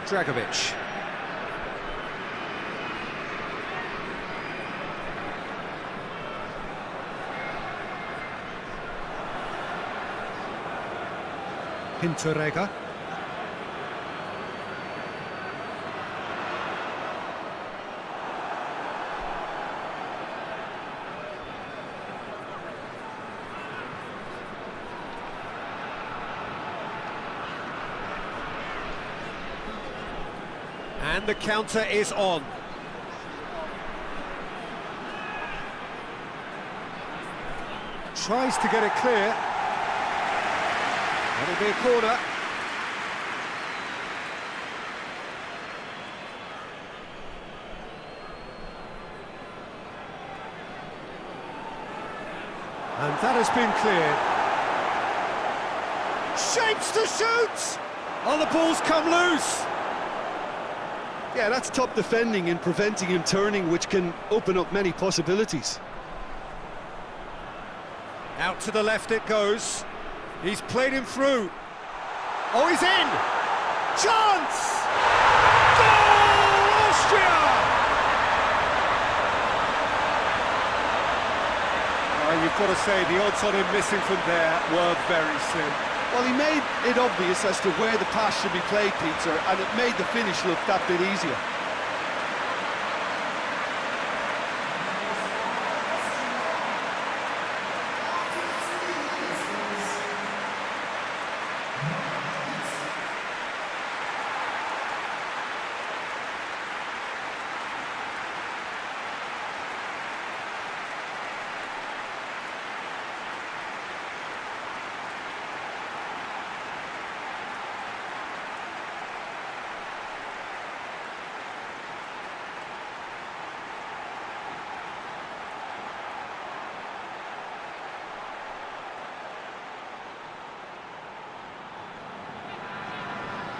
Dragovic. Hinteregger. And the counter is on. Tries to get it clear. That'll be a corner. And that has been cleared. Shapes to shoot! Oh, the ball's come loose! Yeah, that's top defending and preventing him turning, which can open up many possibilities. Out to the left it goes. He's played him through. Oh, he's in! Chance! Goal, Austria! Well, you've got to say the odds on him missing from there were very slim. Well, he made it obvious as to where the pass should be played, Peter, and it made the finish look that bit easier.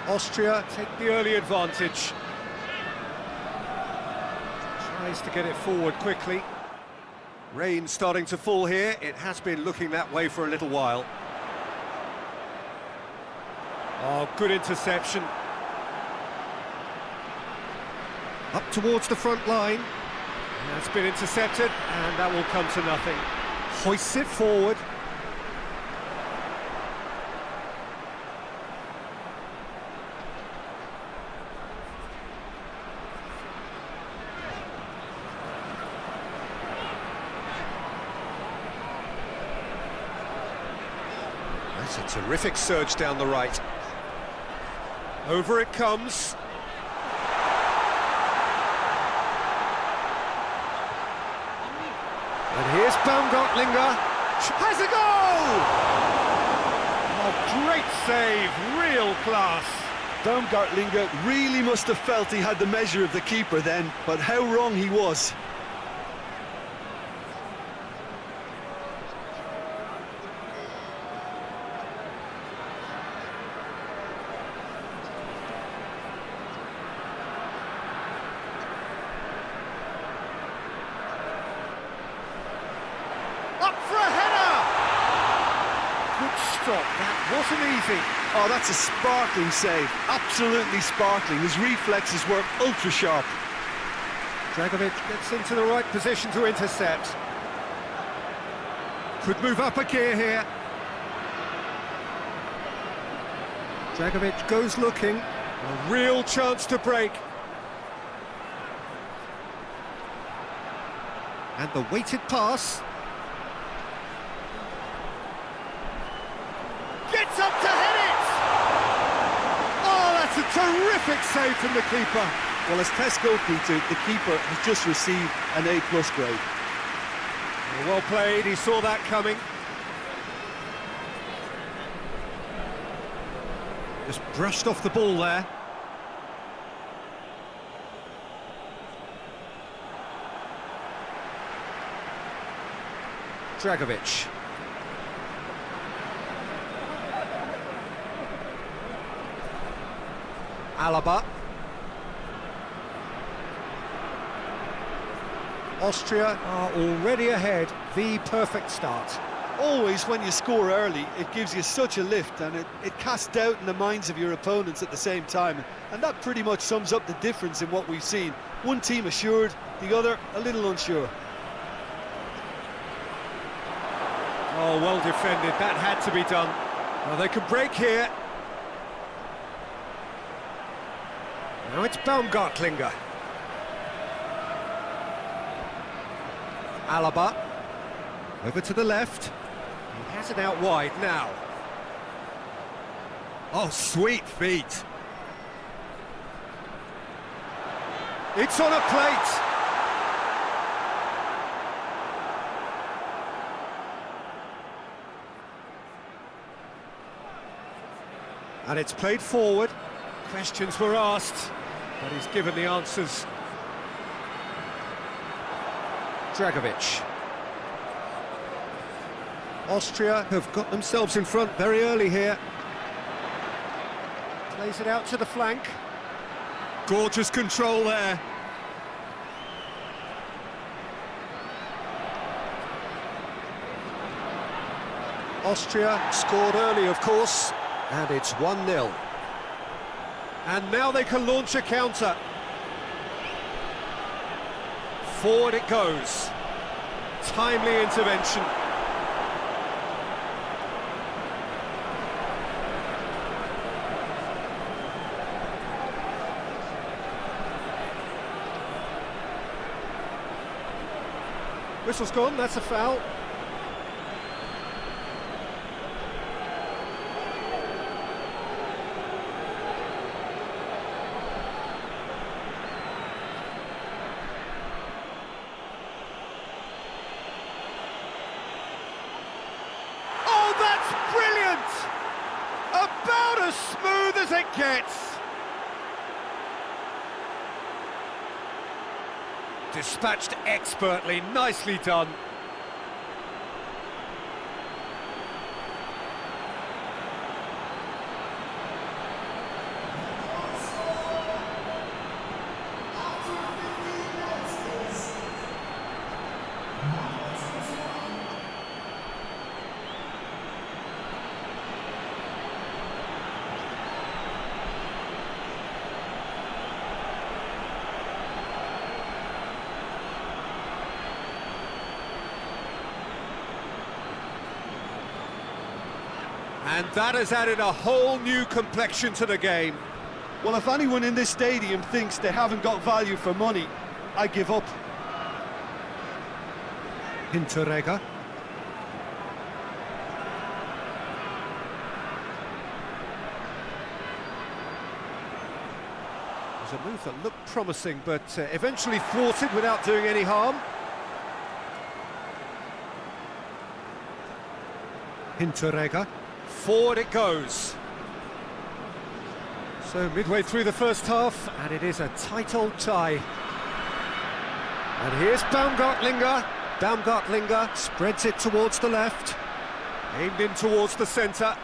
Austria take the early advantage. Tries to get it forward quickly. Rain starting to fall here. It has been looking that way for a little while. Oh, good interception. Up towards the front line. That's been intercepted, and that will come to nothing. Hoists it forward. That's a terrific surge down the right. Over it comes. And here's Baumgartlinger. Has a goal! Oh, great save, real class. Baumgartlinger really must have felt he had the measure of the keeper then, but how wrong he was. That wasn't easy. Oh, that's a sparkling save. Absolutely sparkling. His reflexes were ultra sharp. Dragovic gets into the right position to intercept. Could move up a gear here. Dragovic goes looking. A real chance to break. And the weighted pass. Gets up to hit it! Oh, that's a terrific save from the keeper. Well, as tests go, Peter, the keeper has just received an A+ grade. Well played, he saw that coming. Just brushed off the ball there. Dragovic. Alaba. Austria are already ahead. The perfect start. Always when you score early, it gives you such a lift, and it casts doubt in the minds of your opponents at the same time. And that pretty much sums up the difference in what we've seen. One team assured, the other a little unsure. Oh, well defended, that had to be done. Well, they could break here. Now it's Baumgartlinger. Alaba. Over to the left. He has it out wide now. Oh, sweet feet. It's on a plate. And it's played forward. Questions were asked, but he's given the answers. Dragovic. Austria have got themselves in front very early here. Plays it out to the flank. Gorgeous control there. Austria scored early, of course, and it's 1-0. And now they can launch a counter. Forward it goes. Timely intervention. Whistle's gone, that's a foul. Oh, that's brilliant! About as smooth as it gets. Dispatched expertly, nicely done. And that has added a whole new complexion to the game. Well, if anyone in this stadium thinks they haven't got value for money, I give up. Hinteregger. It was a move that looked promising, but eventually thwarted without doing any harm. Hinteregger. Forward it goes. So midway through the first half, and it is a tight old tie. And here's Baumgartlinger. Baumgartlinger spreads it towards the left. Aimed in towards the centre.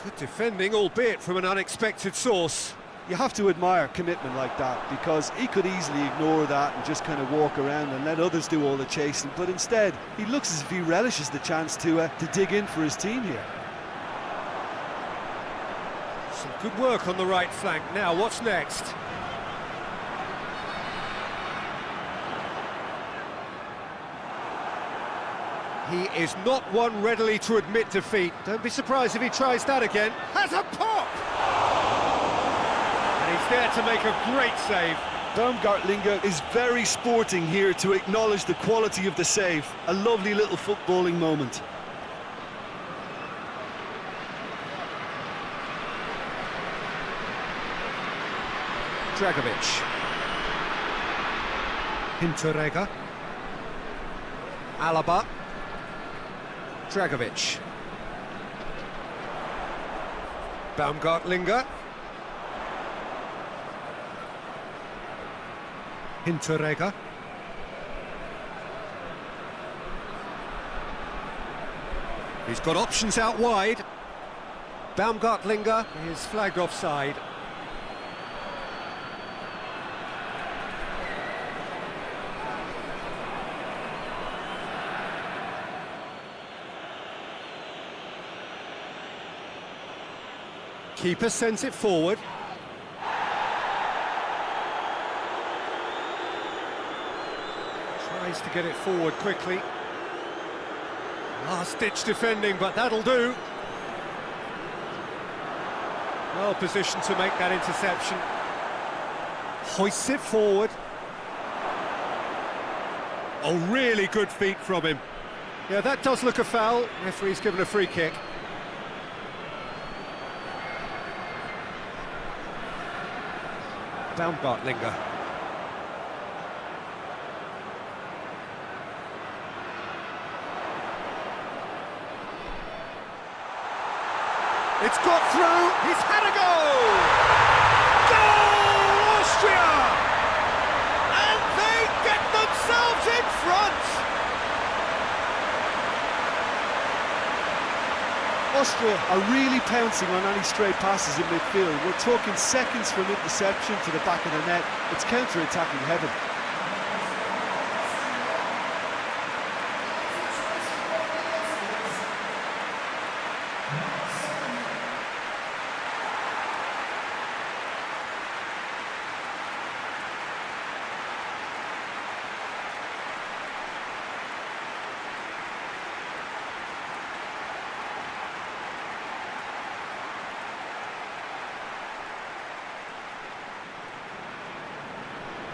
Good defending, albeit from an unexpected source. You have to admire commitment like that, because he could easily ignore that and just kind of walk around and let others do all the chasing, but instead he looks as if he relishes the chance to dig in for his team here. Some good work on the right flank. Now what's next? He is not one readily to admit defeat. Don't be surprised if he tries that again. Has a pop! He's there to make a great save. Baumgartlinger is very sporting here to acknowledge the quality of the save. A lovely little footballing moment. Dragovic. Hinteregger. Alaba. Dragovic. Baumgartlinger. Hinteregger. He's got options out wide. Baumgartlinger is flagged offside. Keeper sends it forward. Tries to get it forward quickly. Last-ditch defending, but that'll do. Well positioned to make that interception. Hoists it forward. Oh, really good feet from him. Yeah, that does look a foul. Referee's given a free kick. Baumgartlinger. It's got through, he's had a goal! Goal, Austria! And they get themselves in front! Austria are really pouncing on any stray passes in midfield. We're talking seconds from interception to the back of the net. It's counter-attacking heaven.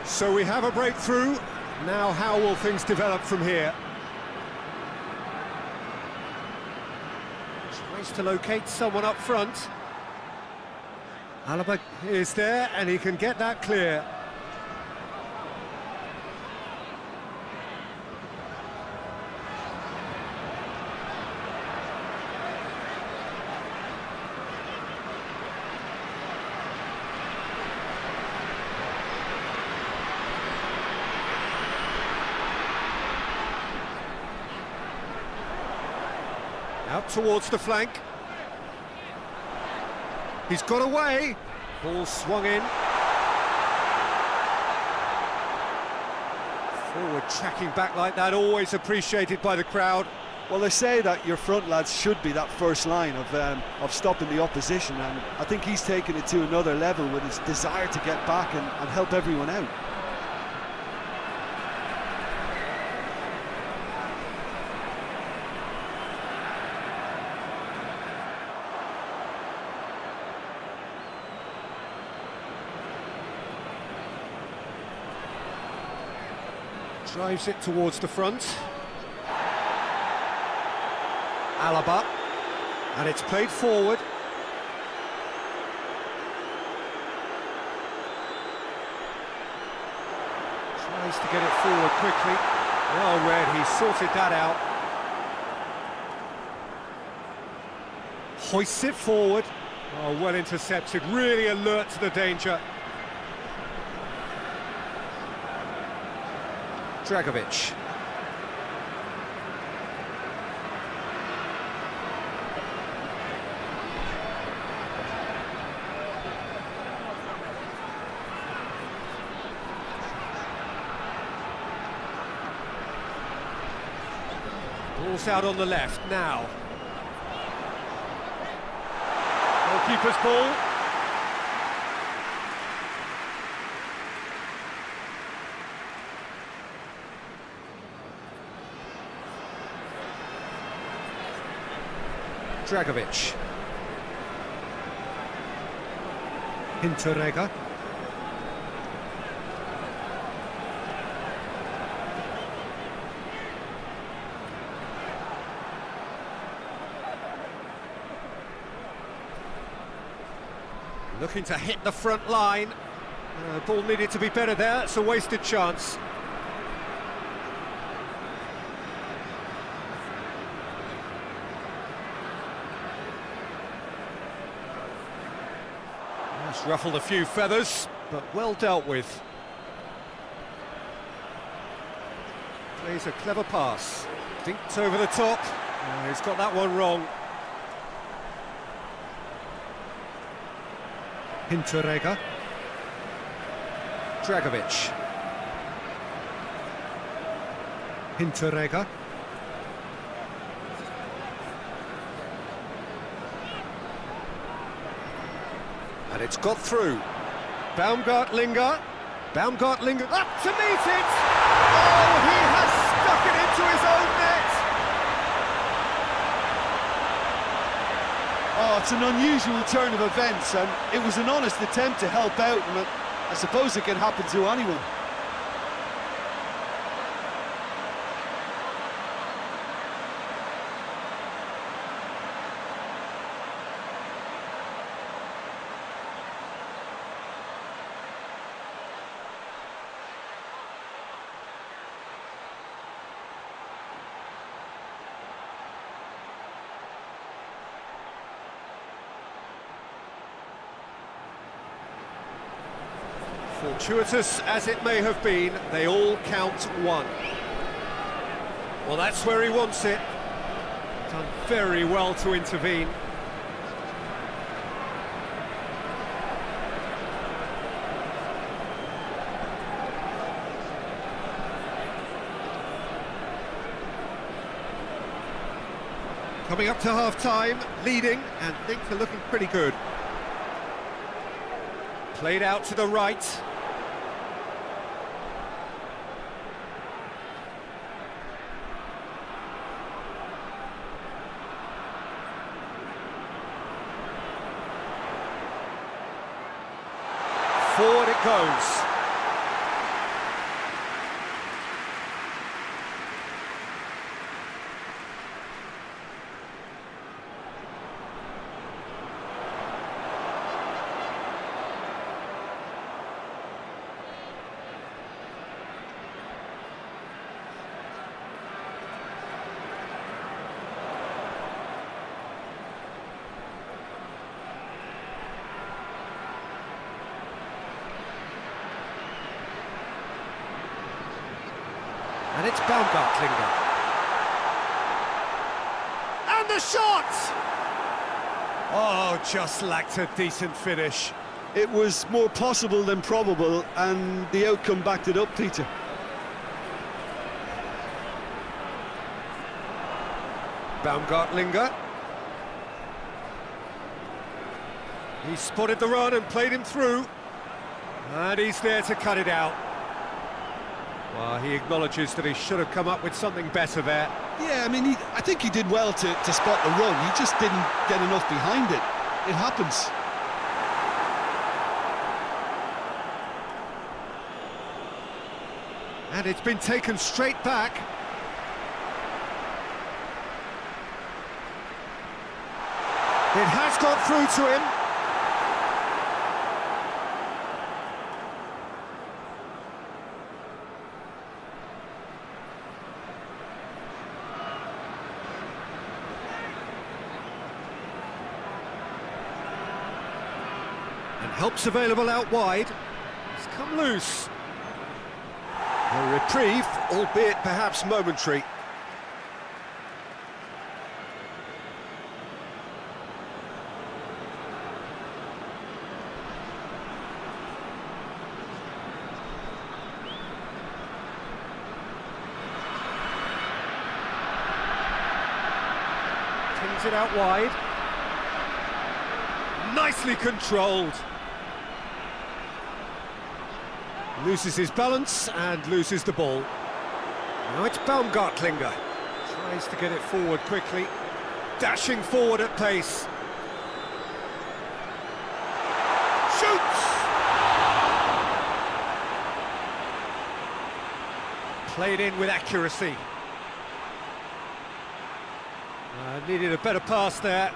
So we have a breakthrough. Now how will things develop from here? Tries to locate someone up front. Alaba is there and he can get that clear. Out towards the flank. He's got away. Ball swung in. Forward tracking back like that, always appreciated by the crowd. Well, they say that your front lads should be that first line of stopping the opposition, and I think he's taken it to another level with his desire to get back and help everyone out. Drives it towards the front. Alaba. And it's played forward. Tries to get it forward quickly. Well read, he sorted that out. Hoists it forward. Oh, well intercepted, really alert to the danger. Dragovic. Ball's out on the left now. Goalkeeper's ball. Dragovic. Hinteregger. Looking to hit the front line. Ball needed to be better there, it's a wasted chance. It's ruffled a few feathers, but well dealt with. Plays a clever pass. Dinked over the top. He's got that one wrong. Hinteregger. Dragovic. Hinteregger. And it's got through. Baumgartlinger. Baumgartlinger up to meet it! Oh, he has stuck it into his own net! Oh, it's an unusual turn of events, and it was an honest attempt to help out, and I suppose it can happen to anyone. Fortuitous as it may have been, they all count one. Well, that's where he wants it. Done very well to intervene. Coming up to half-time, leading, and things are looking pretty good. Played out to the right. Forward it goes. And it's Baumgartlinger. And the shot! Oh, just lacked a decent finish. It was more possible than probable, and the outcome backed it up, Peter. Baumgartlinger. He spotted the run and played him through. And he's there to cut it out. Well, he acknowledges that he should have come up with something better there. Yeah, I mean, I think he did well to spot the run. He just didn't get enough behind it. It happens. And it's been taken straight back. It has got through to him. And help's available out wide. It's come loose. A reprieve, albeit perhaps momentary. Tings it out wide. Nicely controlled. Loses his balance and loses the ball. Now it's Baumgartlinger. Tries to get it forward quickly. Dashing forward at pace. Shoots! Played in with accuracy. Needed a better pass there.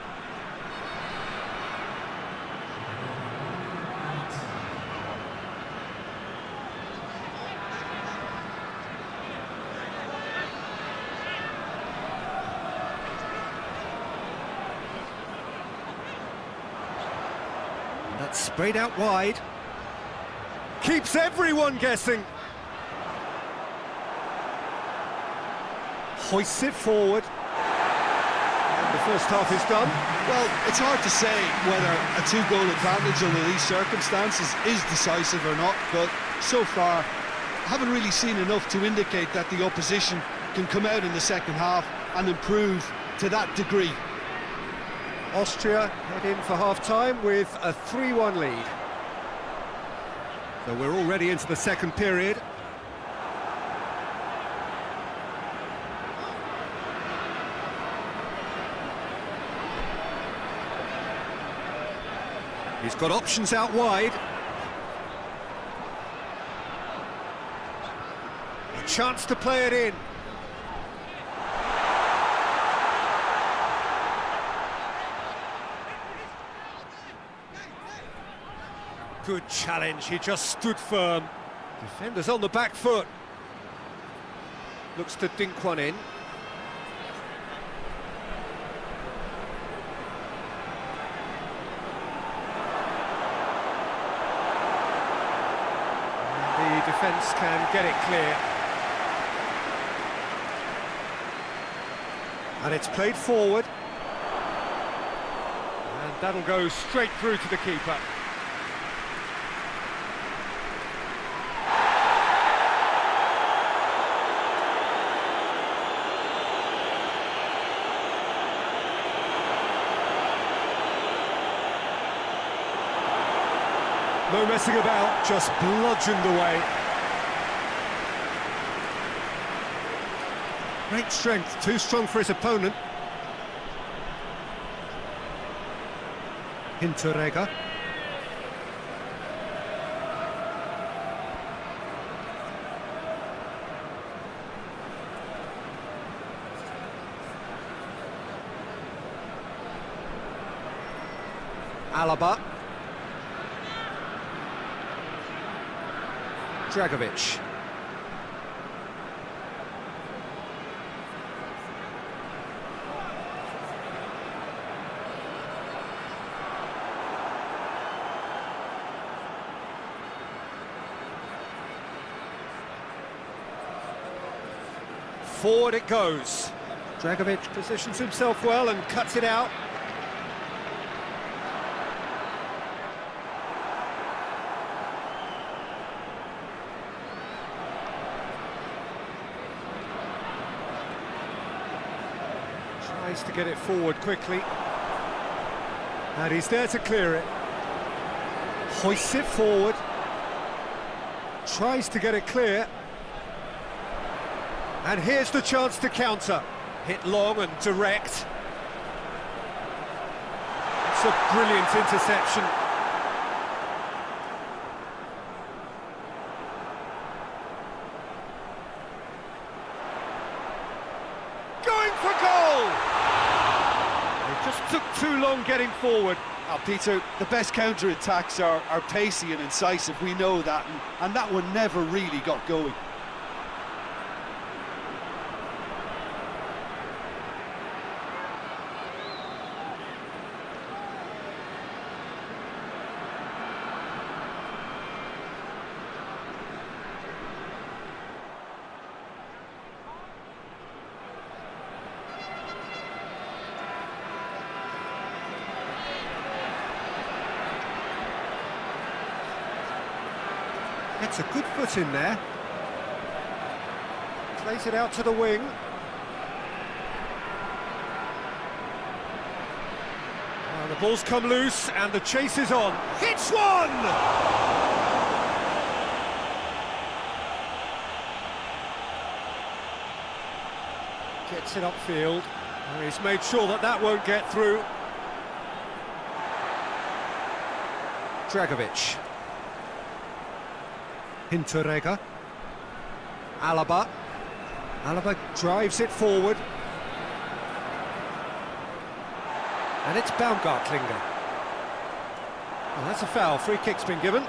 That's sprayed out wide. Keeps everyone guessing. Hoists it forward. And the first half is done. Well, it's hard to say whether a two-goal advantage under these circumstances is decisive or not, but so far, I haven't really seen enough to indicate that the opposition can come out in the second half and improve to that degree. Austria head in for half-time with a 3-1 lead. So we're already into the second period. He's got options out wide. A chance to play it in. Good challenge, he just stood firm. Defender's on the back foot. Looks to dink one in. The defence can get it clear. And it's played forward. And that'll go straight through to the keeper. No messing about, just bludgeoned away. Great strength, too strong for his opponent. Hinteregger. Alaba. Dragovic. Forward it goes. Dragovic positions himself well and cuts it out. Tries to get it forward quickly. And he's there to clear it. Hoists it forward. Tries to get it clear. And here's the chance to counter. Hit long and direct. It's a brilliant interception. Going for goal! It just took too long getting forward. Oh, Peter, the best counter-attacks are pacey and incisive, we know that, and that one never really got going. Gets a good foot in there. Plays it out to the wing. The ball's come loose and the chase is on. Hits one! Gets it upfield. He's made sure that that won't get through. Dragovic. Hinteregger. Alaba. Alaba drives it forward. And it's Baumgartlinger. Well, that's a foul. Free kick's been given.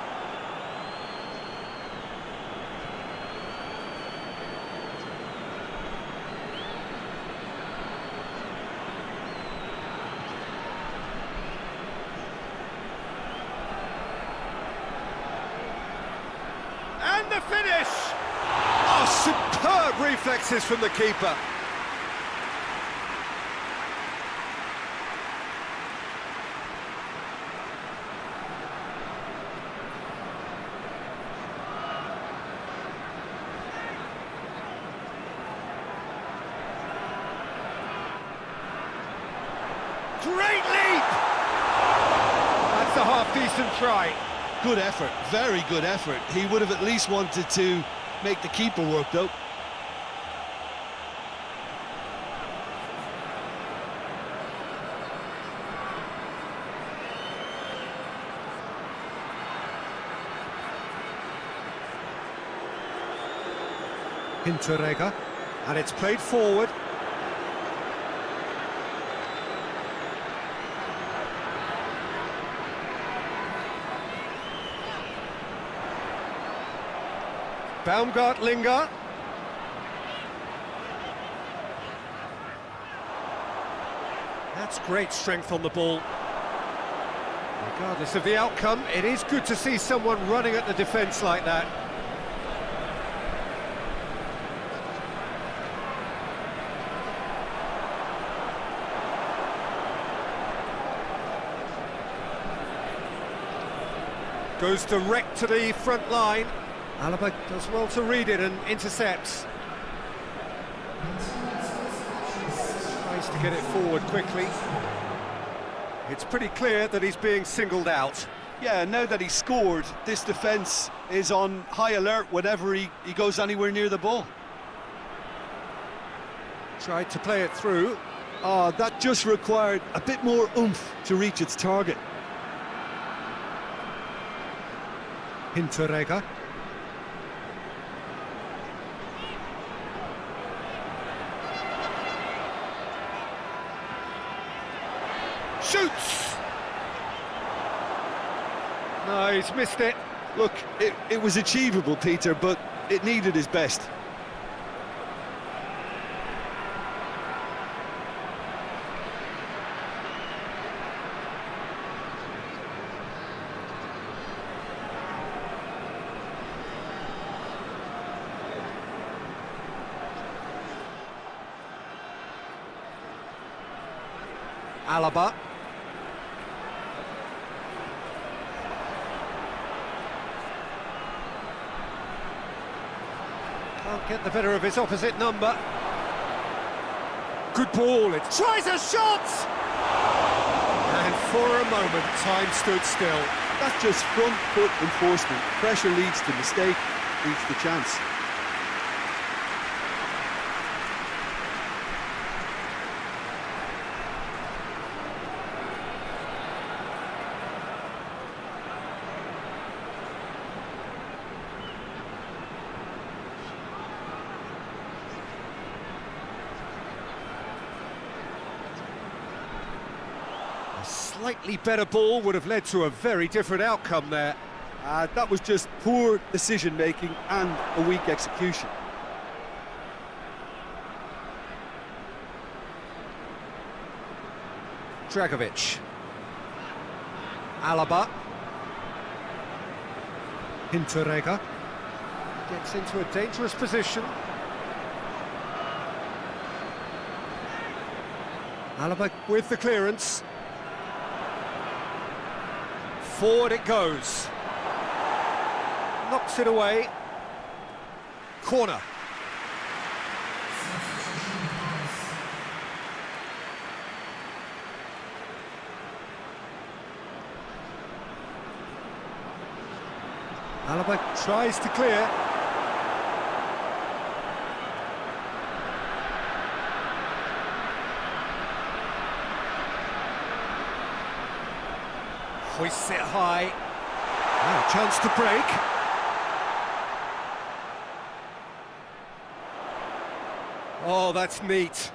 And the finish! Oh, superb reflexes from the keeper. Great leap! That's a half-decent try. Good effort, very good effort. He would have at least wanted to make the keeper work, though. Hinteregger, and it's played forward. Baumgartlinger. That's great strength on the ball. Regardless of the outcome, it is good to see someone running at the defence like that. Goes direct to the front line. Alaba does well to read it and intercepts. Tries to get it forward quickly. It's pretty clear that he's being singled out. Yeah, now that he's scored, this defence is on high alert whenever he goes anywhere near the ball. Tried to play it through. Oh, that just required a bit more oomph to reach its target. Hinteregger. Shoots! No, he's missed it. Look, it was achievable, Peter, but it needed his best. Alaba. Can't get the better of his opposite number. Good ball, it tries a shot! And for a moment, time stood still. That's just front foot enforcement. Pressure leads to mistake, leads to chance. Slightly better ball would have led to a very different outcome there. That was just poor decision-making and a weak execution. Dragovic. Alaba. Hinteregger. Gets into a dangerous position. Alaba with the clearance. Forward it goes. Knocks it away. Corner. Alaba tries to clear. Hoists it high. Now, chance to break. Oh, that's neat.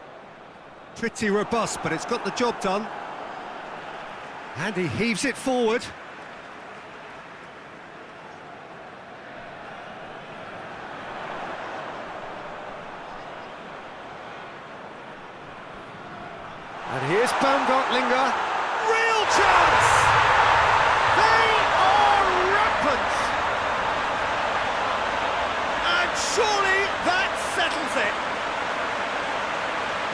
Pretty robust, but it's got the job done. And he heaves it forward. And here's Baumgartlinger. Real chance! They are rampant! And surely that settles it.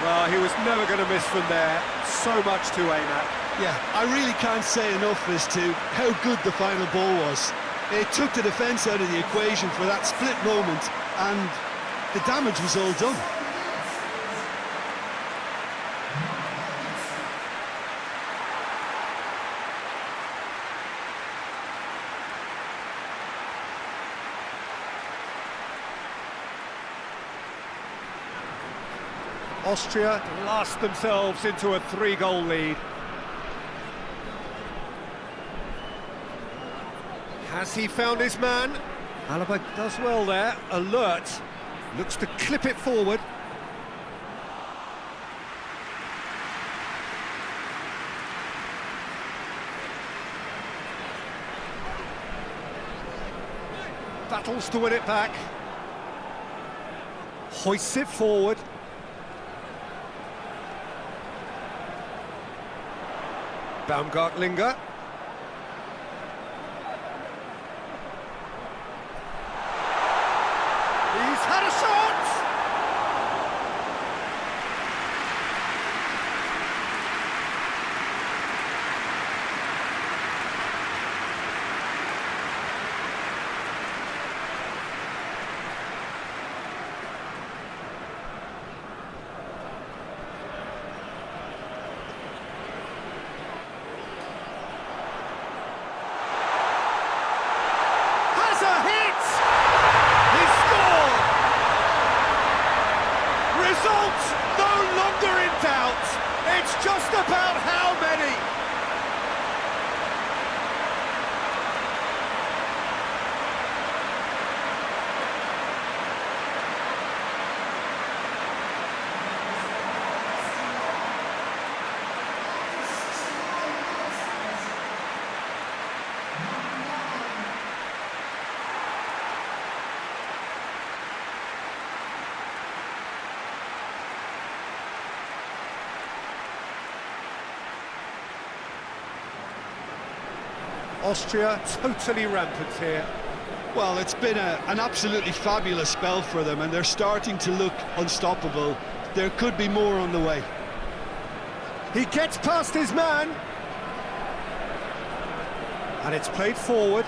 Well, he was never going to miss from there. So much to aim at. Yeah, I really can't say enough as to how good the final ball was. It took the defence out of the equation for that split moment, and the damage was all done. Austria blast themselves into a 3-goal lead. Has he found his man? Alaba does well there, alert, looks to clip it forward. Battles to win it back. Hoists it forward. Baumgartlinger. He's had a shot! It's just about how many. Austria totally rampant here. Well, it's been an absolutely fabulous spell for them, and they're starting to look unstoppable. There could be more on the way. He gets past his man. And it's played forward.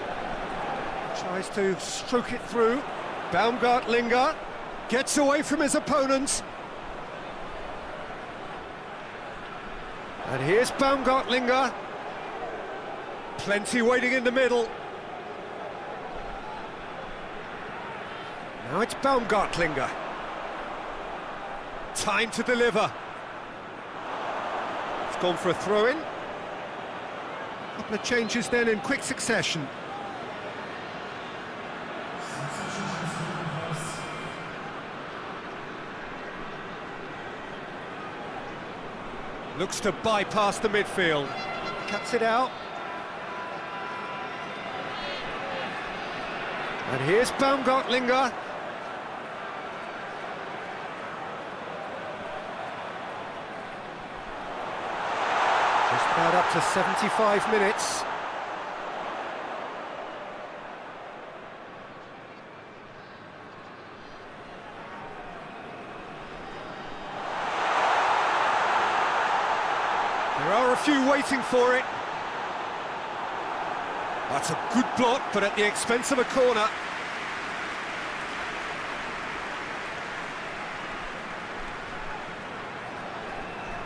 Tries to stroke it through. Baumgartlinger gets away from his opponents. And here's Baumgartlinger. Plenty waiting in the middle. Now it's Baumgartlinger. Time to deliver. It's gone for a throw-in. Couple of changes then in quick succession. Looks to bypass the midfield. Cuts it out. And here's Baumgartlinger. Just about up to 75 minutes. There are a few waiting for it. That's a good block, but at the expense of a corner.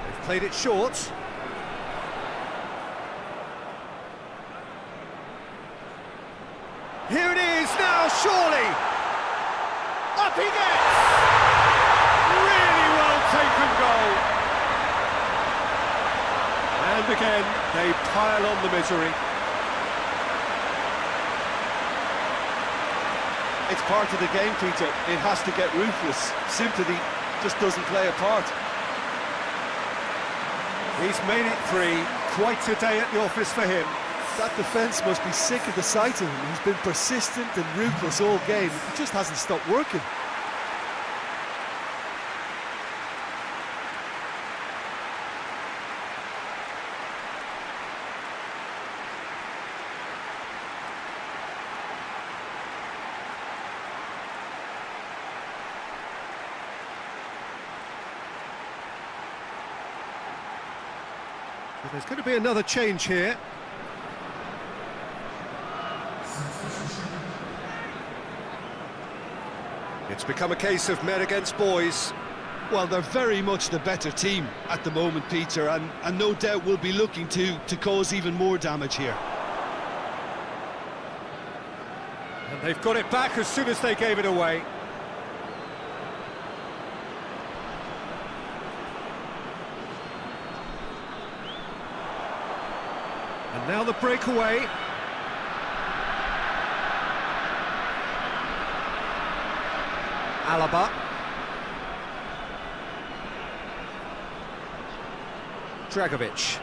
They've played it short. Here it is now, surely! Up he gets! Really well taken goal. And again, they pile on the misery. It's part of the game, Peter. It has to get ruthless. Sympathy just doesn't play a part. He's made it 3. Quite a day at the office for him. That defence must be sick of the sight of him. He's been persistent and ruthless all game. He just hasn't stopped working. There's going to be another change here. It's become a case of men against boys. Well, they're very much the better team at the moment, Peter, and no doubt will be looking to cause even more damage here. And they've got it back as soon as they gave it away. And now the breakaway. Alaba. Dragovic.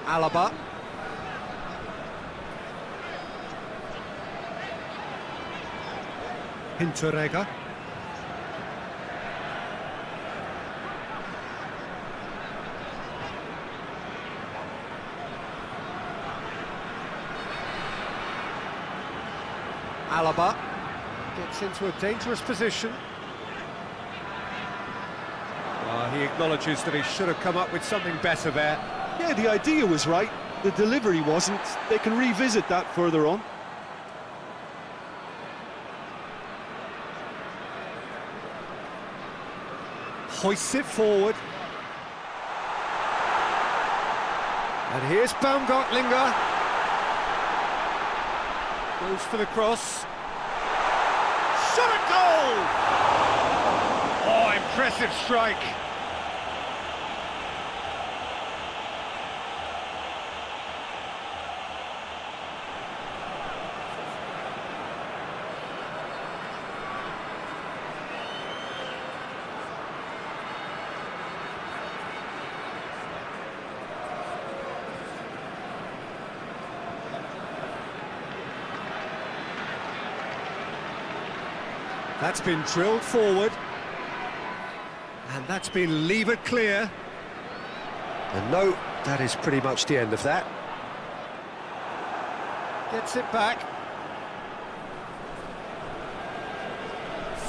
Alaba. Hinteregger. Alaba gets into a dangerous position. He acknowledges that he should have come up with something better there. Yeah, the idea was right, the delivery wasn't. They can revisit that further on. Hoists it forward. And here's Baumgartlinger. Goes for the cross. Shot at goal! Oh, impressive strike. That's been drilled forward. And that's been levered clear. And no, that is pretty much the end of that. Gets it back.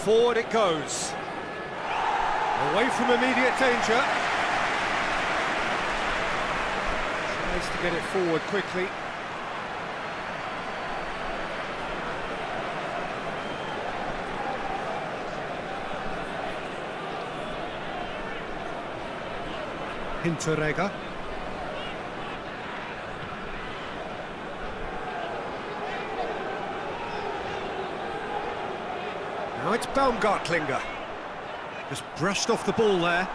Forward it goes. Away from immediate danger. Tries to get it forward quickly. Hinteregger. Now it's Baumgartlinger. Just brushed off the ball there.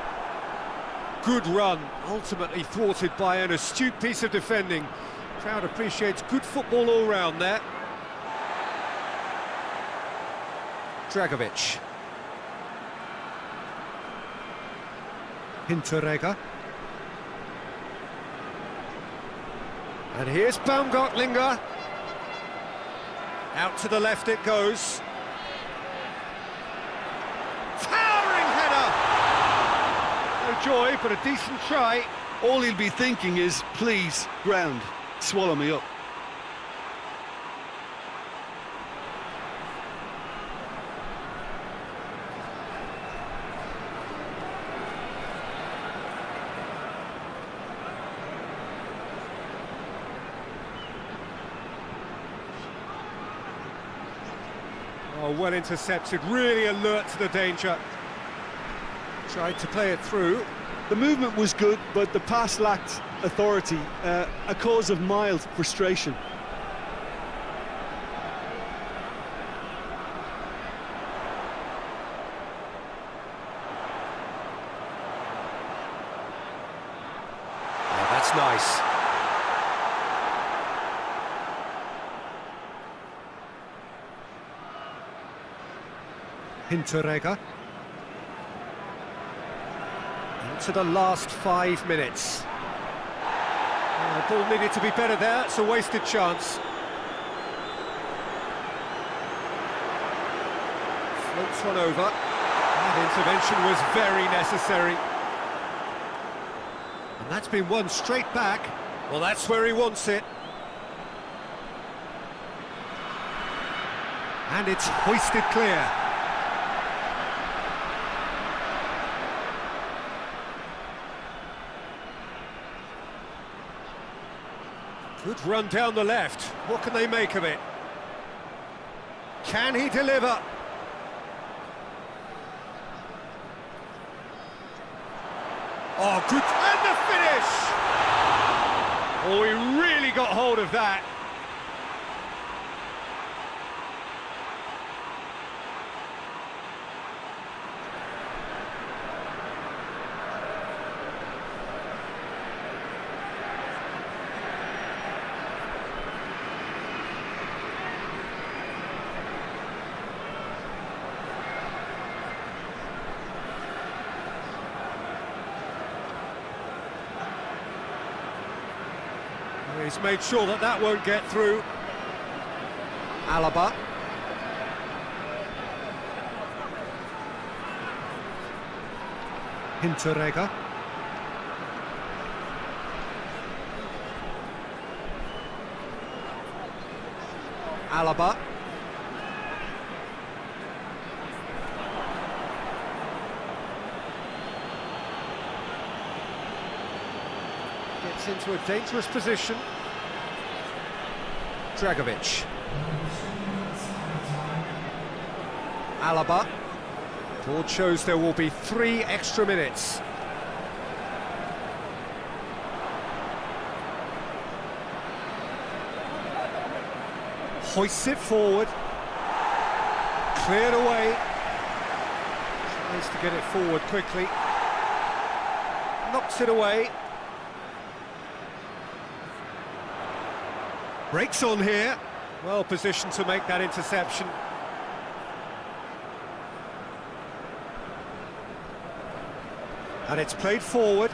Good run, ultimately thwarted by an astute piece of defending. Crowd appreciates good football all round there. Dragovic. Hinteregger. And here's Baumgartlinger. Out to the left it goes. Towering header! No joy, but a decent try. All he'll be thinking is, please, ground, swallow me up. Oh, well intercepted, really alert to the danger. Tried to play it through. The movement was good, but the pass lacked authority, a cause of mild frustration. Oh, that's nice. Hinteregger. Into the last 5 minutes. The ball needed to be better there, it's a wasted chance. Floats one over. That intervention was very necessary. And that's been won straight back. Well, that's where he wants it. And it's hoisted clear. Good run down the left. What can they make of it? Can he deliver? Oh, good. And the finish! Oh, he really got hold of that. he's made sure that that won't get through. Alaba. Hinteregger. Alaba. Gets into a dangerous position. Dragovic. Alaba. Board shows there will be 3 extra minutes. Hoists it forward. Cleared away. Tries to get it forward quickly. Knocks it away. Breaks on here. Well positioned to make that interception. And it's played forward.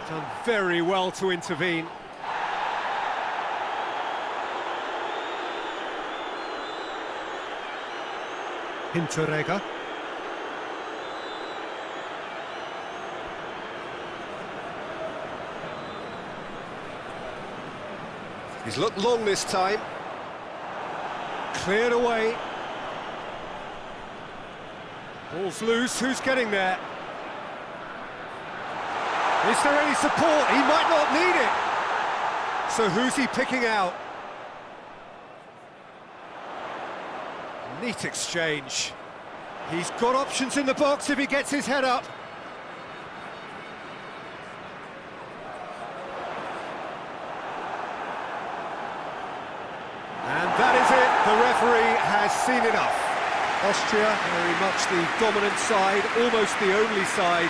Done very well to intervene. Hinteregger. He's looked long this time. Cleared away. Ball's loose, who's getting there? Is there any support? He might not need it. So who's he picking out? Neat exchange. He's got options in the box if he gets his head up. And that is it. The referee has seen enough. Austria, very much the dominant side, almost the only side.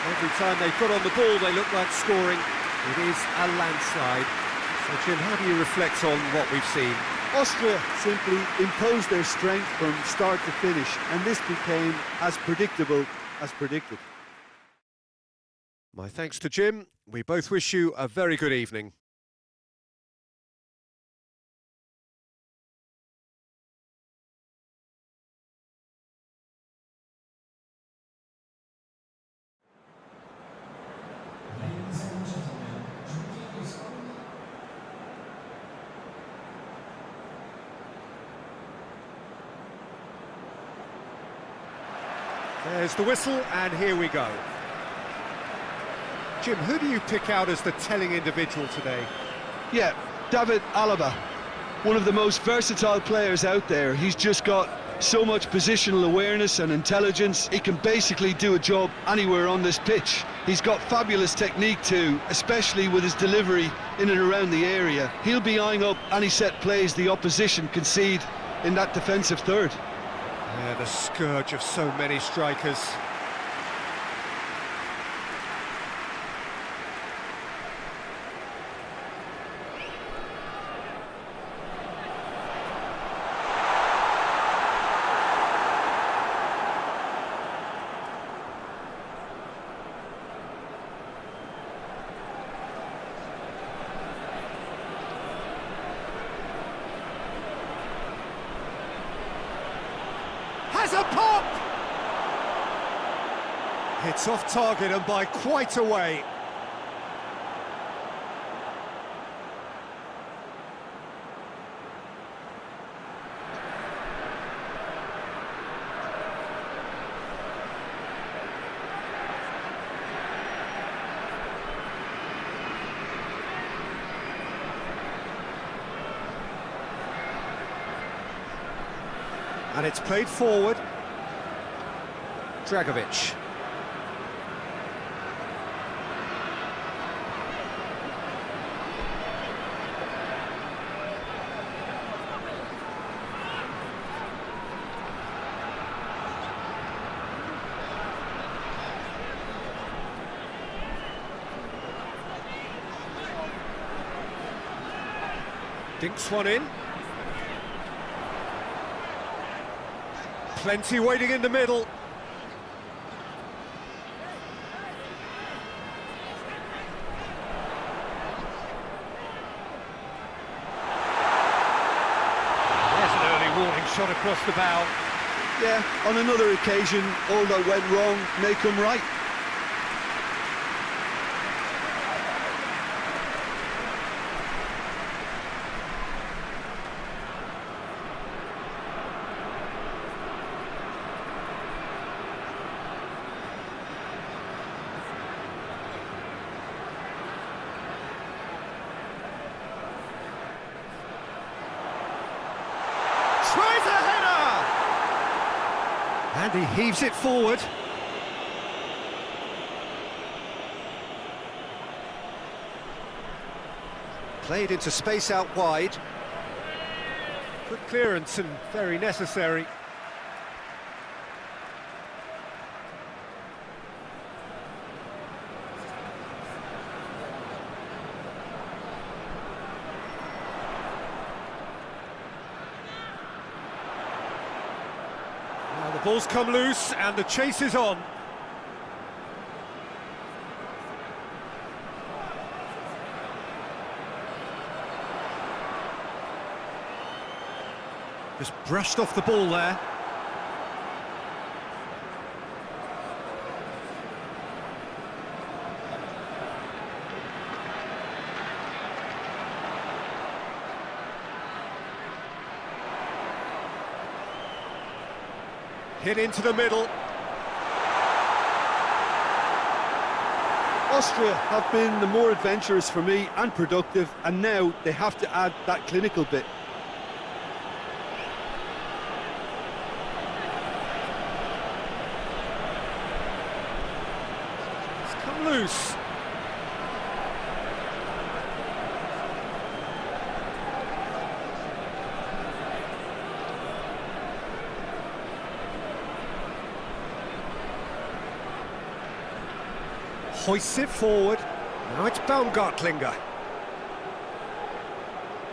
Every time they've got on the ball, they look like scoring. It is a landslide. So, Jim, how do you reflect on what we've seen? Austria simply imposed their strength from start to finish, and this became as predictable as predicted. My thanks to Jim. We both wish you a very good evening. There's the whistle, and here we go. Jim, who do you pick out as the telling individual today? Yeah, David Alaba, one of the most versatile players out there. He's just got so much positional awareness and intelligence. He can basically do a job anywhere on this pitch. He's got fabulous technique too, especially with his delivery in and around the area. He'll be eyeing up any set plays the opposition concede in that defensive third. Yeah, the scourge of so many strikers. Has a pop! It's off target and by quite a way. And it's played forward. Dragovic. Dinks one in. Plenty waiting in the middle. across the bow. Yeah, on another occasion, all that went wrong may come right. Tries a header! And he heaves it forward. Played into space out wide. Good clearance and very necessary. Now the ball's come loose and the chase is on. Just brushed off the ball there. Hit into the middle. Austria have been the more adventurous for me and productive, and now they have to add that clinical bit. It's come loose. Hoists it forward. Now it's Baumgartlinger.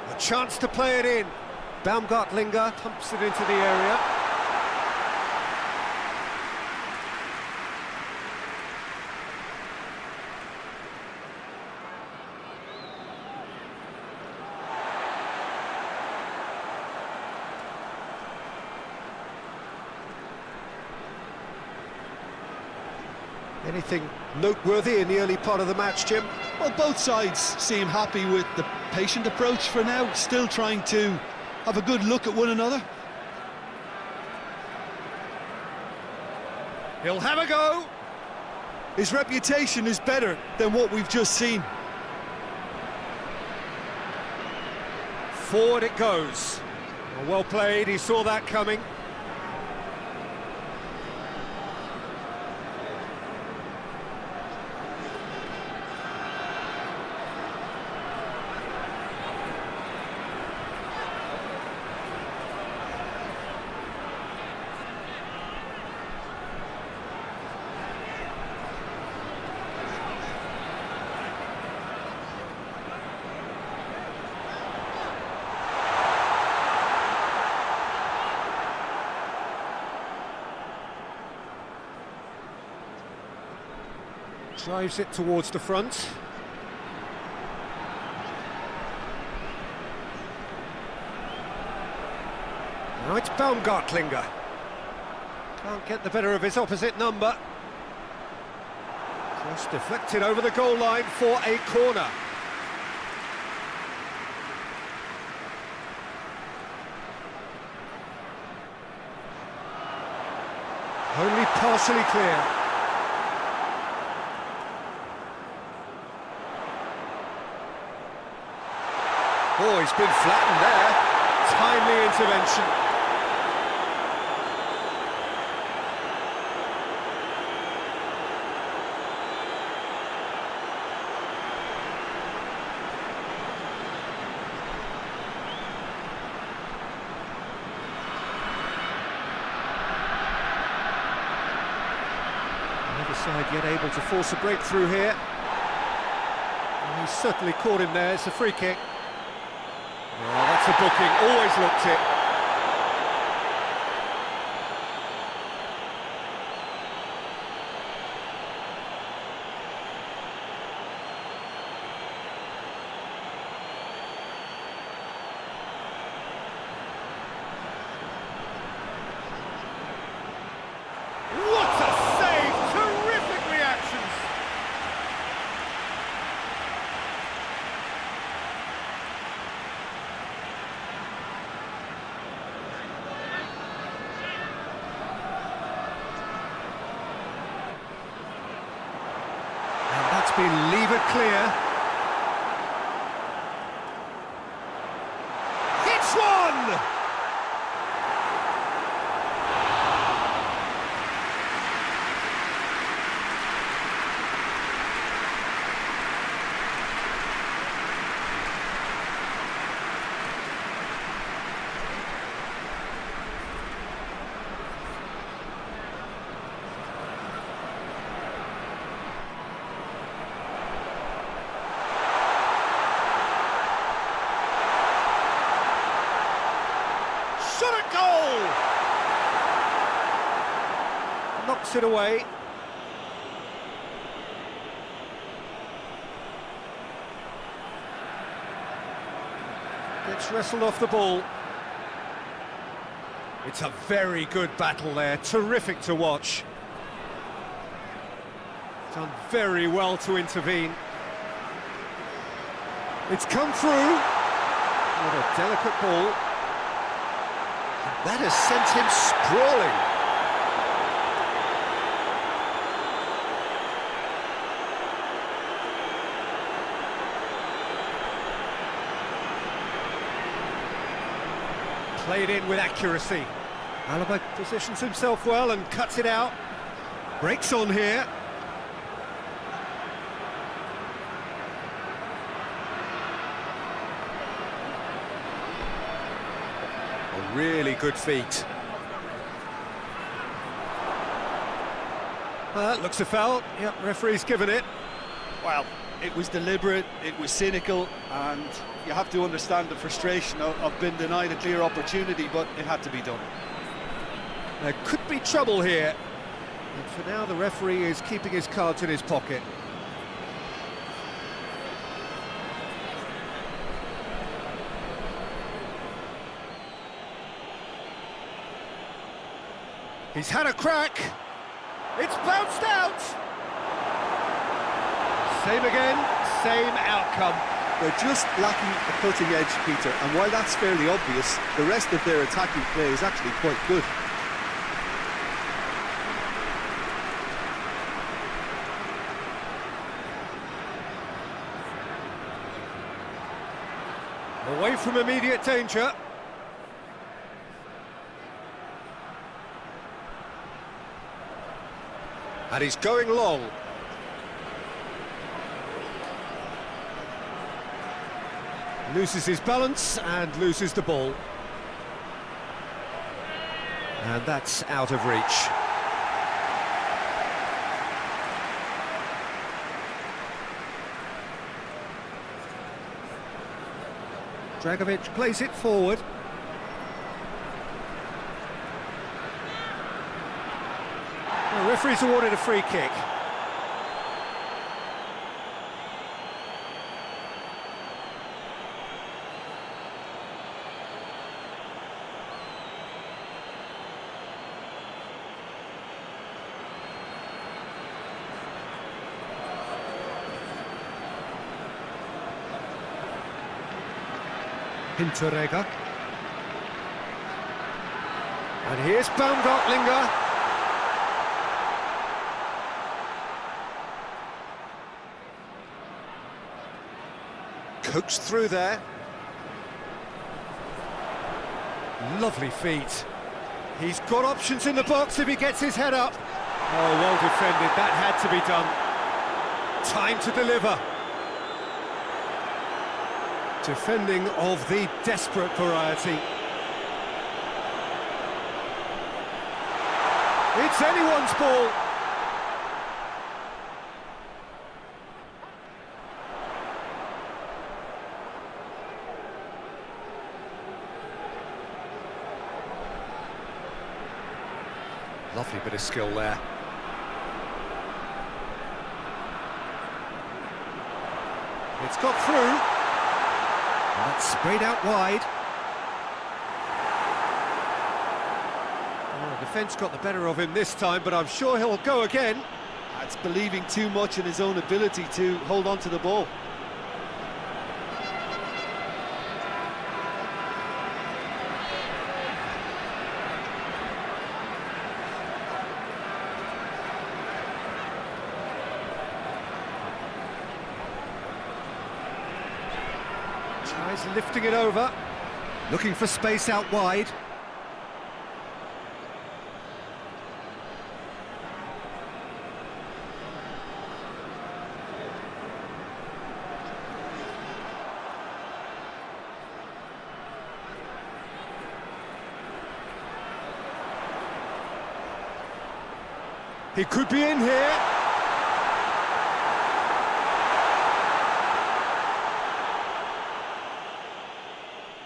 A chance to play it in. Baumgartlinger pumps it into the area. Anything noteworthy in the early part of the match, Jim? Well, both sides seem happy with the patient approach for now, still trying to have a good look at one another. He'll have a go. His reputation is better than what we've just seen. Forward it goes. Well played, he saw that coming. Drives it towards the front. Now it's Baumgartlinger. Can't get the better of his opposite number. Just deflected over the goal line for a corner. Only partially clear. Oh, he's been flattened there. Timely intervention. Neither side yet able to force a breakthrough here. And he's certainly caught him there. It's a free kick. Oh, that's a booking, always looked it. been levered clear. Hits one! Shot at goal! Knocks it away. Gets wrestled off the ball. It's a very good battle there, terrific to watch. Done very well to intervene. It's come through. What a delicate ball. That has sent him sprawling. Played in with accuracy. Alaba positions himself well and cuts it out. Breaks on here. A really good feat. Looks a foul. Yep, referee's given it. Well, it was deliberate, it was cynical, and you have to understand the frustration of being denied a clear opportunity, but it had to be done. There could be trouble here. And for now, the referee is keeping his cards in his pocket. He's had a crack. It's bounced out. Same again, same outcome. They're just lacking a cutting edge, Peter, and while that's fairly obvious, the rest of their attacking play is actually quite good. Away from immediate danger. And he's going long. Loses his balance and loses the ball. And that's out of reach. Dragovic plays it forward. The referee's awarded a free kick. Hinteregger. And here's Baumgartlinger. Coaxed through there. Lovely feet. He's got options in the box if he gets his head up. Oh, well defended. That had to be done. Time to deliver. Defending of the desperate variety. It's anyone's ball. Lovely bit of skill there. It's got through. And that's sprayed out wide. Well, the defence got the better of him this time, but I'm sure he'll go again. That's believing too much in his own ability to hold on to the ball. Tries lifting it over, looking for space out wide. He could be in here.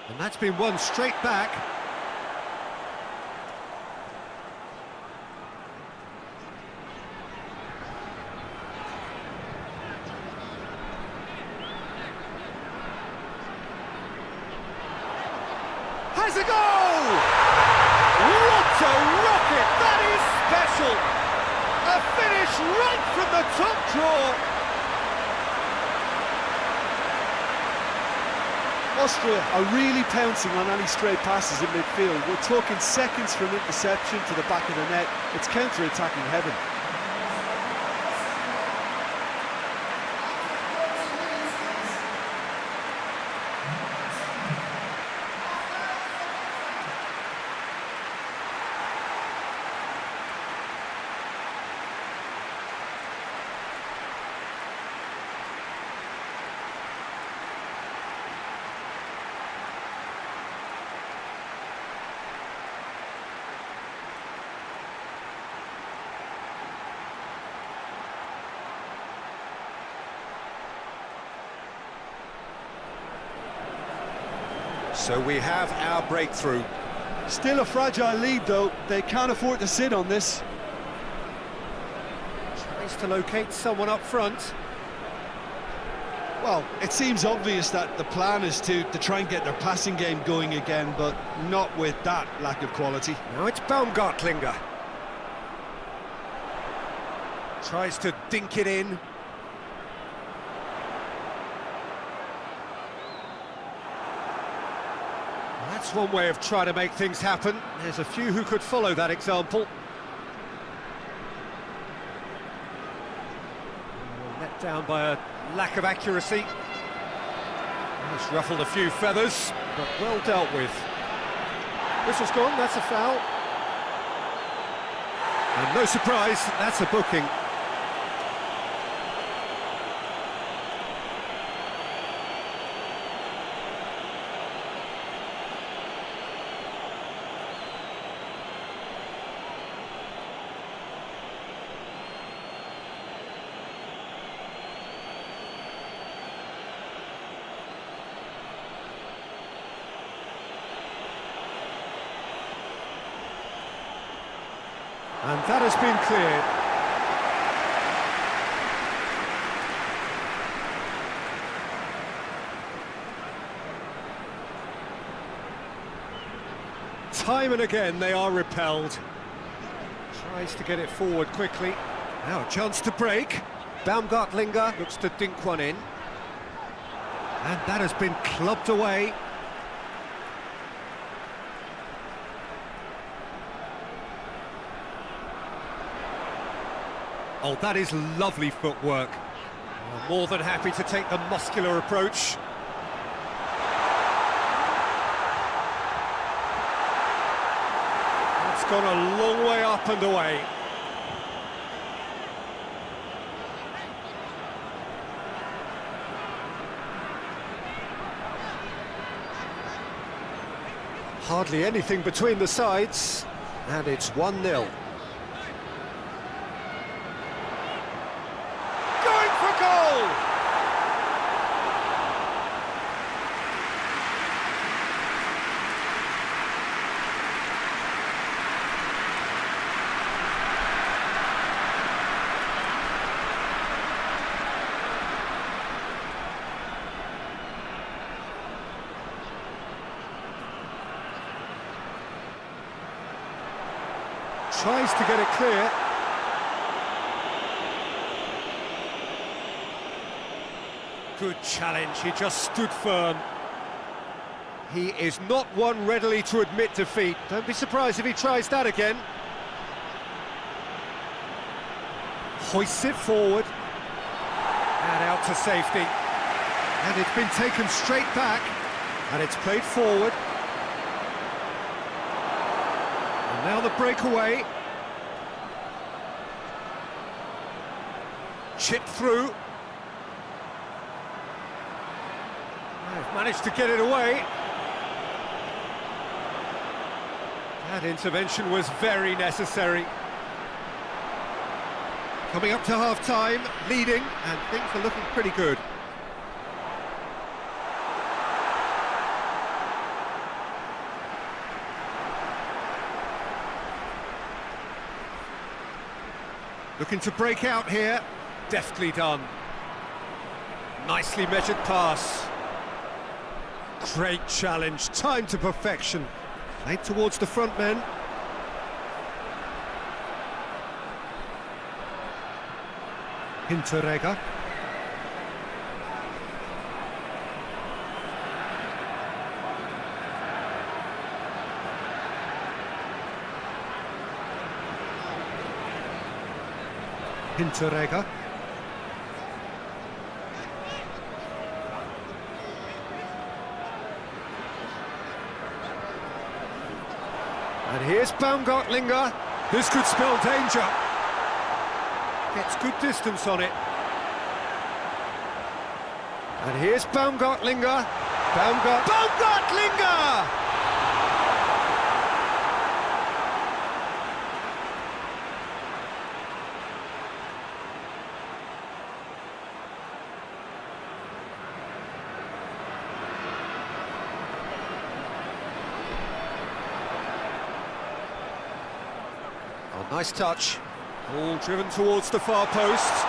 And that's been won straight back. Has a goal! What a rocket! That is special! A finish right from the top drawer. Austria are really pouncing on any stray passes in midfield. We're talking seconds from interception to the back of the net. It's counter-attacking heaven. So we have our breakthrough. Still a fragile lead, though. They can't afford to sit on this. Tries to locate someone up front. Well, it seems obvious that the plan is to try and get their passing game going again, but not with that lack of quality. Now it's Baumgartlinger. Tries to dink it in. That's one way of trying to make things happen. There's a few who could follow that example. Let down by a lack of accuracy. It's ruffled a few feathers, but well dealt with. This was gone, that's a foul. And no surprise, that's a booking. And that has been cleared. Time and again they are repelled. Tries to get it forward quickly. Now a chance to break. Baumgartlinger looks to dink one in. And that has been clubbed away. Oh, that is lovely footwork. More than happy to take the muscular approach. It's gone a long way up and away. Hardly anything between the sides, and it's 1-0. Tries to get it clear. Good challenge, he just stood firm. He is not one readily to admit defeat. Don't be surprised if he tries that again. Hoists it forward. And out to safety. And it's been taken straight back. And it's played forward. And now the breakaway. Chipped through. They've managed to get it away. That intervention was very necessary. Coming up to half-time, leading, and things are looking pretty good. Looking to break out here. Deftly done. Nicely measured pass. Great challenge, timed to perfection. Played towards the front men. Hinteregger. Hinteregger. And here's Baumgartlinger. This could spell danger. Gets good distance on it. And here's Baumgartlinger. Baumgartlinger! Oh, nice touch. Ball driven towards the far post.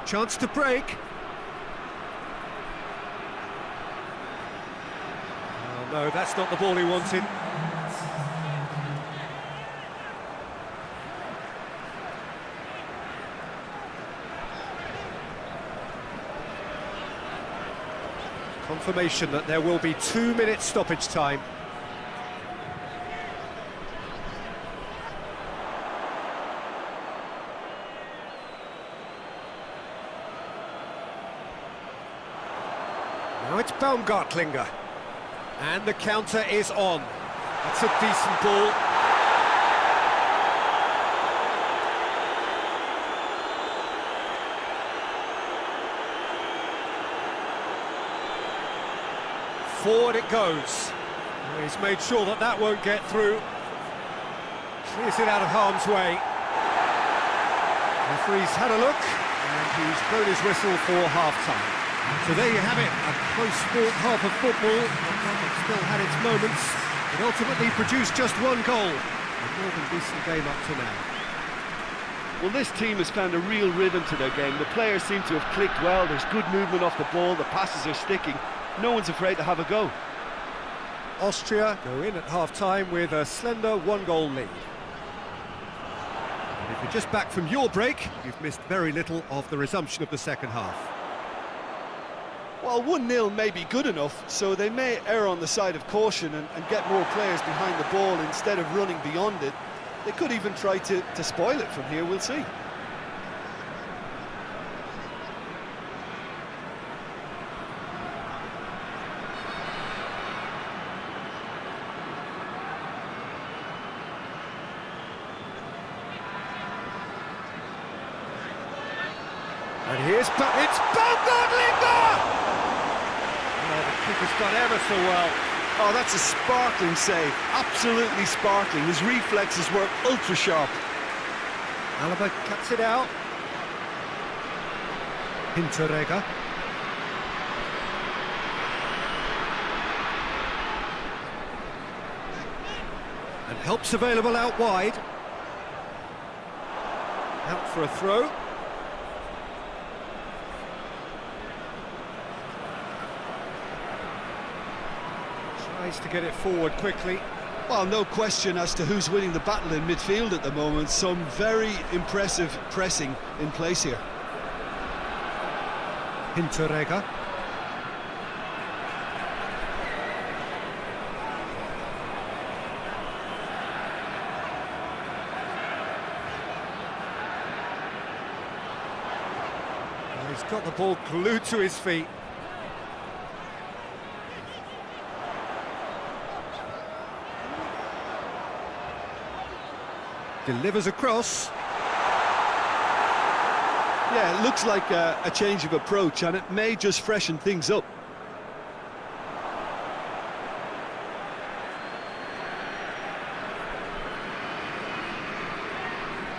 Chance to break. Oh no, that's not the ball he wanted. Confirmation that there will be 2 minutes stoppage time. Now it's Baumgartlinger, and the counter is on. That's a decent ball. Forward it goes. He's made sure that that won't get through. Clears it out of harm's way. Referee's had a look, and he's blown his whistle for half-time. So there you have it, a close-fought half of football, that still had its moments. It ultimately produced just one goal. A more than decent game up to now. Well, this team has found a real rhythm to their game. The players seem to have clicked well. There's good movement off the ball, the passes are sticking. No one's afraid to have a go. Austria go in at half-time with a slender one-goal lead. And if you're just back from your break, you've missed very little of the resumption of the second half. Well, 1-0 may be good enough, so they may err on the side of caution and get more players behind the ball instead of running beyond it. They could even try to spoil it from here, we'll see. And here's it's Baumgartlinger! The keeper's done ever so well. Oh, that's a sparkling save, absolutely sparkling. His reflexes were ultra sharp. Alaba cuts it out. Hinteregger. And help's available out wide. Out for a throw. Tries to get it forward quickly. Well, no question as to who's winning the battle in midfield at the moment. Some very impressive pressing in place here. Hinteregger. He's got the ball glued to his feet. Delivers across. Yeah, it looks like a change of approach, and it may just freshen things up.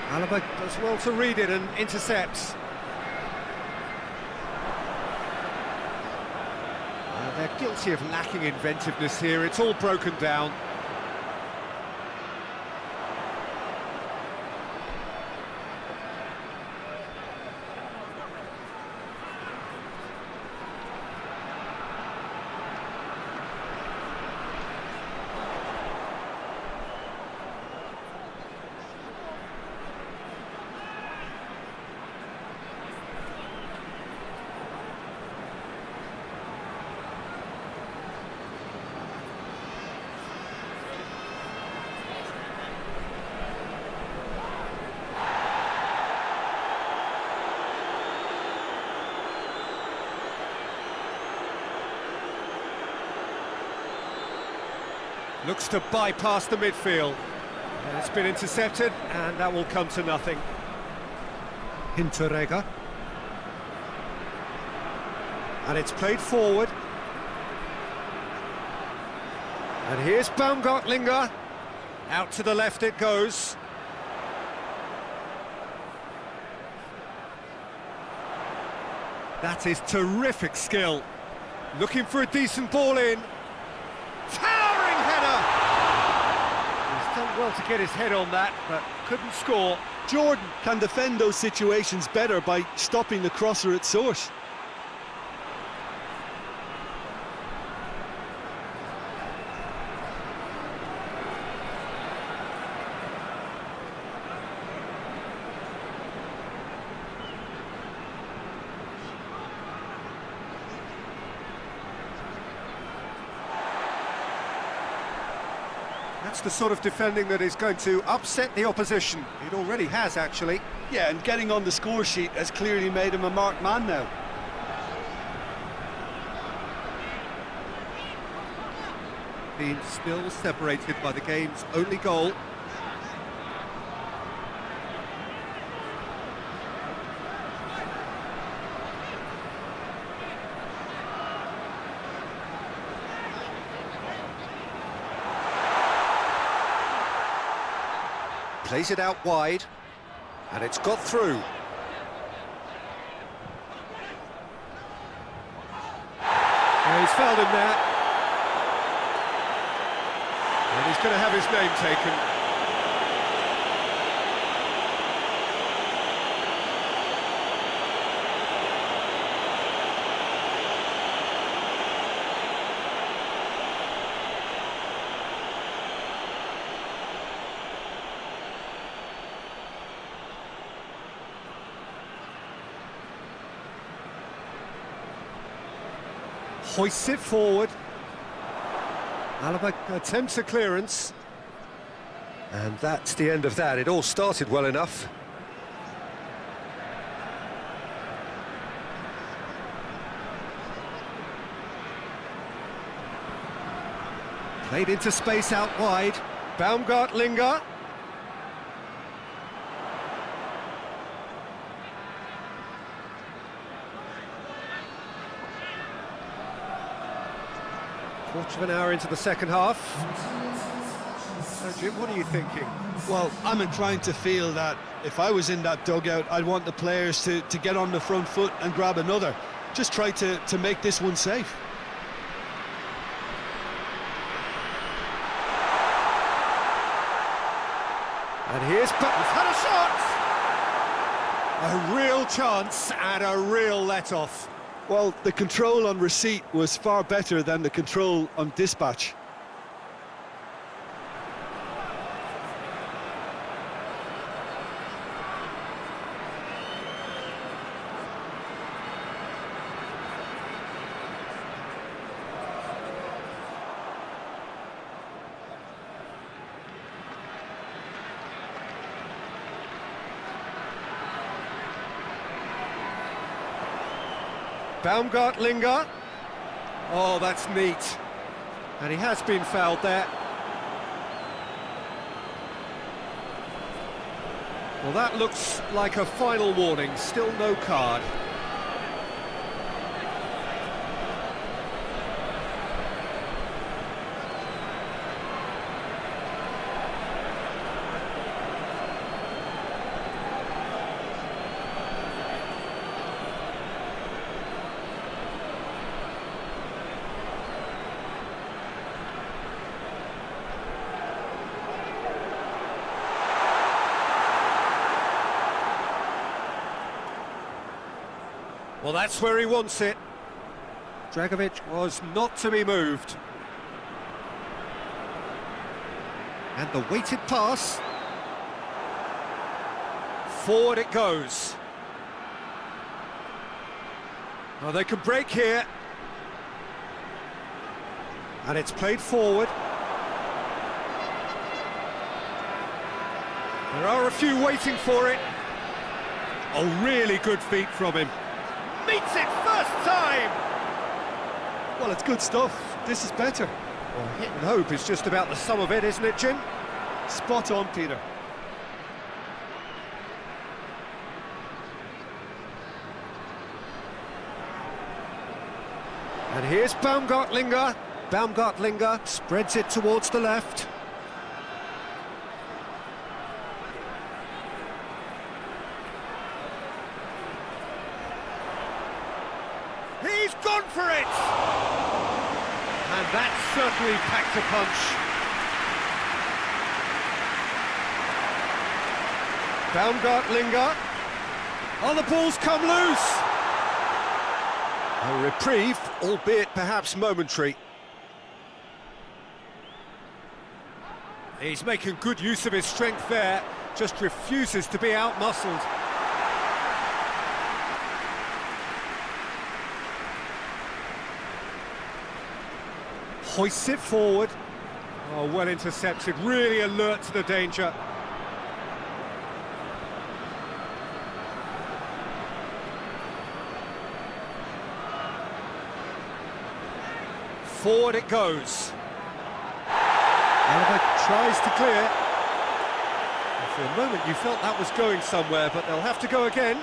Alaba does well to read it and intercepts. They're guilty of lacking inventiveness here. It's all broken down. Looks to bypass the midfield. And it's been intercepted, and that will come to nothing. Hinteregger. And it's played forward. And here's Baumgartlinger. Out to the left it goes. That is terrific skill. Looking for a decent ball in. Towering header! He's done well to get his head on that, but couldn't score. Jordan can defend those situations better by stopping the crosser at source. That's the sort of defending that is going to upset the opposition. It already has, actually. Yeah, and getting on the score sheet has clearly made him a marked man now. Being still separated by the game's only goal. Plays it out wide, and it's got through. And he's fouled him there. And he's going to have his name taken. Hoists it forward. Alaba attempts a clearance. And that's the end of that. It all started well enough. Played into space out wide. Baumgartlinger. Quarter of an hour into the second half. So, Jim, what are you thinking? Well, I'm inclined to feel that if I was in that dugout, I'd want the players to get on the front foot and grab another. Just try to make this one safe. And he's had a shot! A real chance and a real let-off. Well, the control on receipt was far better than the control on dispatch. Baumgartlinger. Oh, that's neat. And he has been fouled there. Well, that looks like a final warning. Still no card. Well, that's where he wants it. Dragovic was not to be moved. And the weighted pass. Forward it goes. Oh, they can break here. And it's played forward. There are a few waiting for it. Oh, really good feet from him. Meets it first time! Well, it's good stuff. This is better. Well, hit and hope is just about the sum of it, isn't it, Jim? Spot on, Peter. And here's Baumgartlinger. Baumgartlinger spreads it towards the left. He's gone for it! And that certainly packed a punch. Baumgartlinger. Oh, the ball's come loose! A reprieve, albeit perhaps momentary. He's making good use of his strength there, just refuses to be out-muscled. Hoists it forward. Oh, well intercepted, really alert to the danger. Forward it goes. Oliver tries to clear. And for a moment you felt that was going somewhere, but they'll have to go again.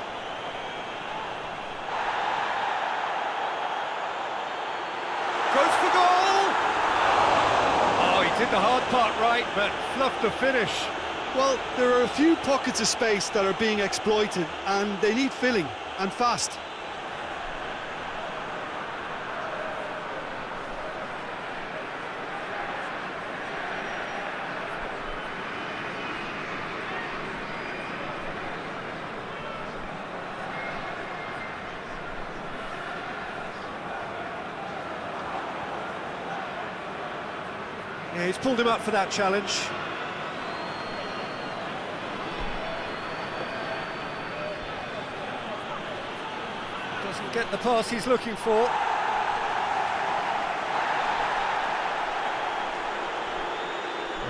Goes for goal! Oh, he did the hard part right, but fluffed the finish. Well, there are a few pockets of space that are being exploited, and they need filling, and fast. Yeah, he's pulled him up for that challenge. Doesn't get the pass he's looking for. Well,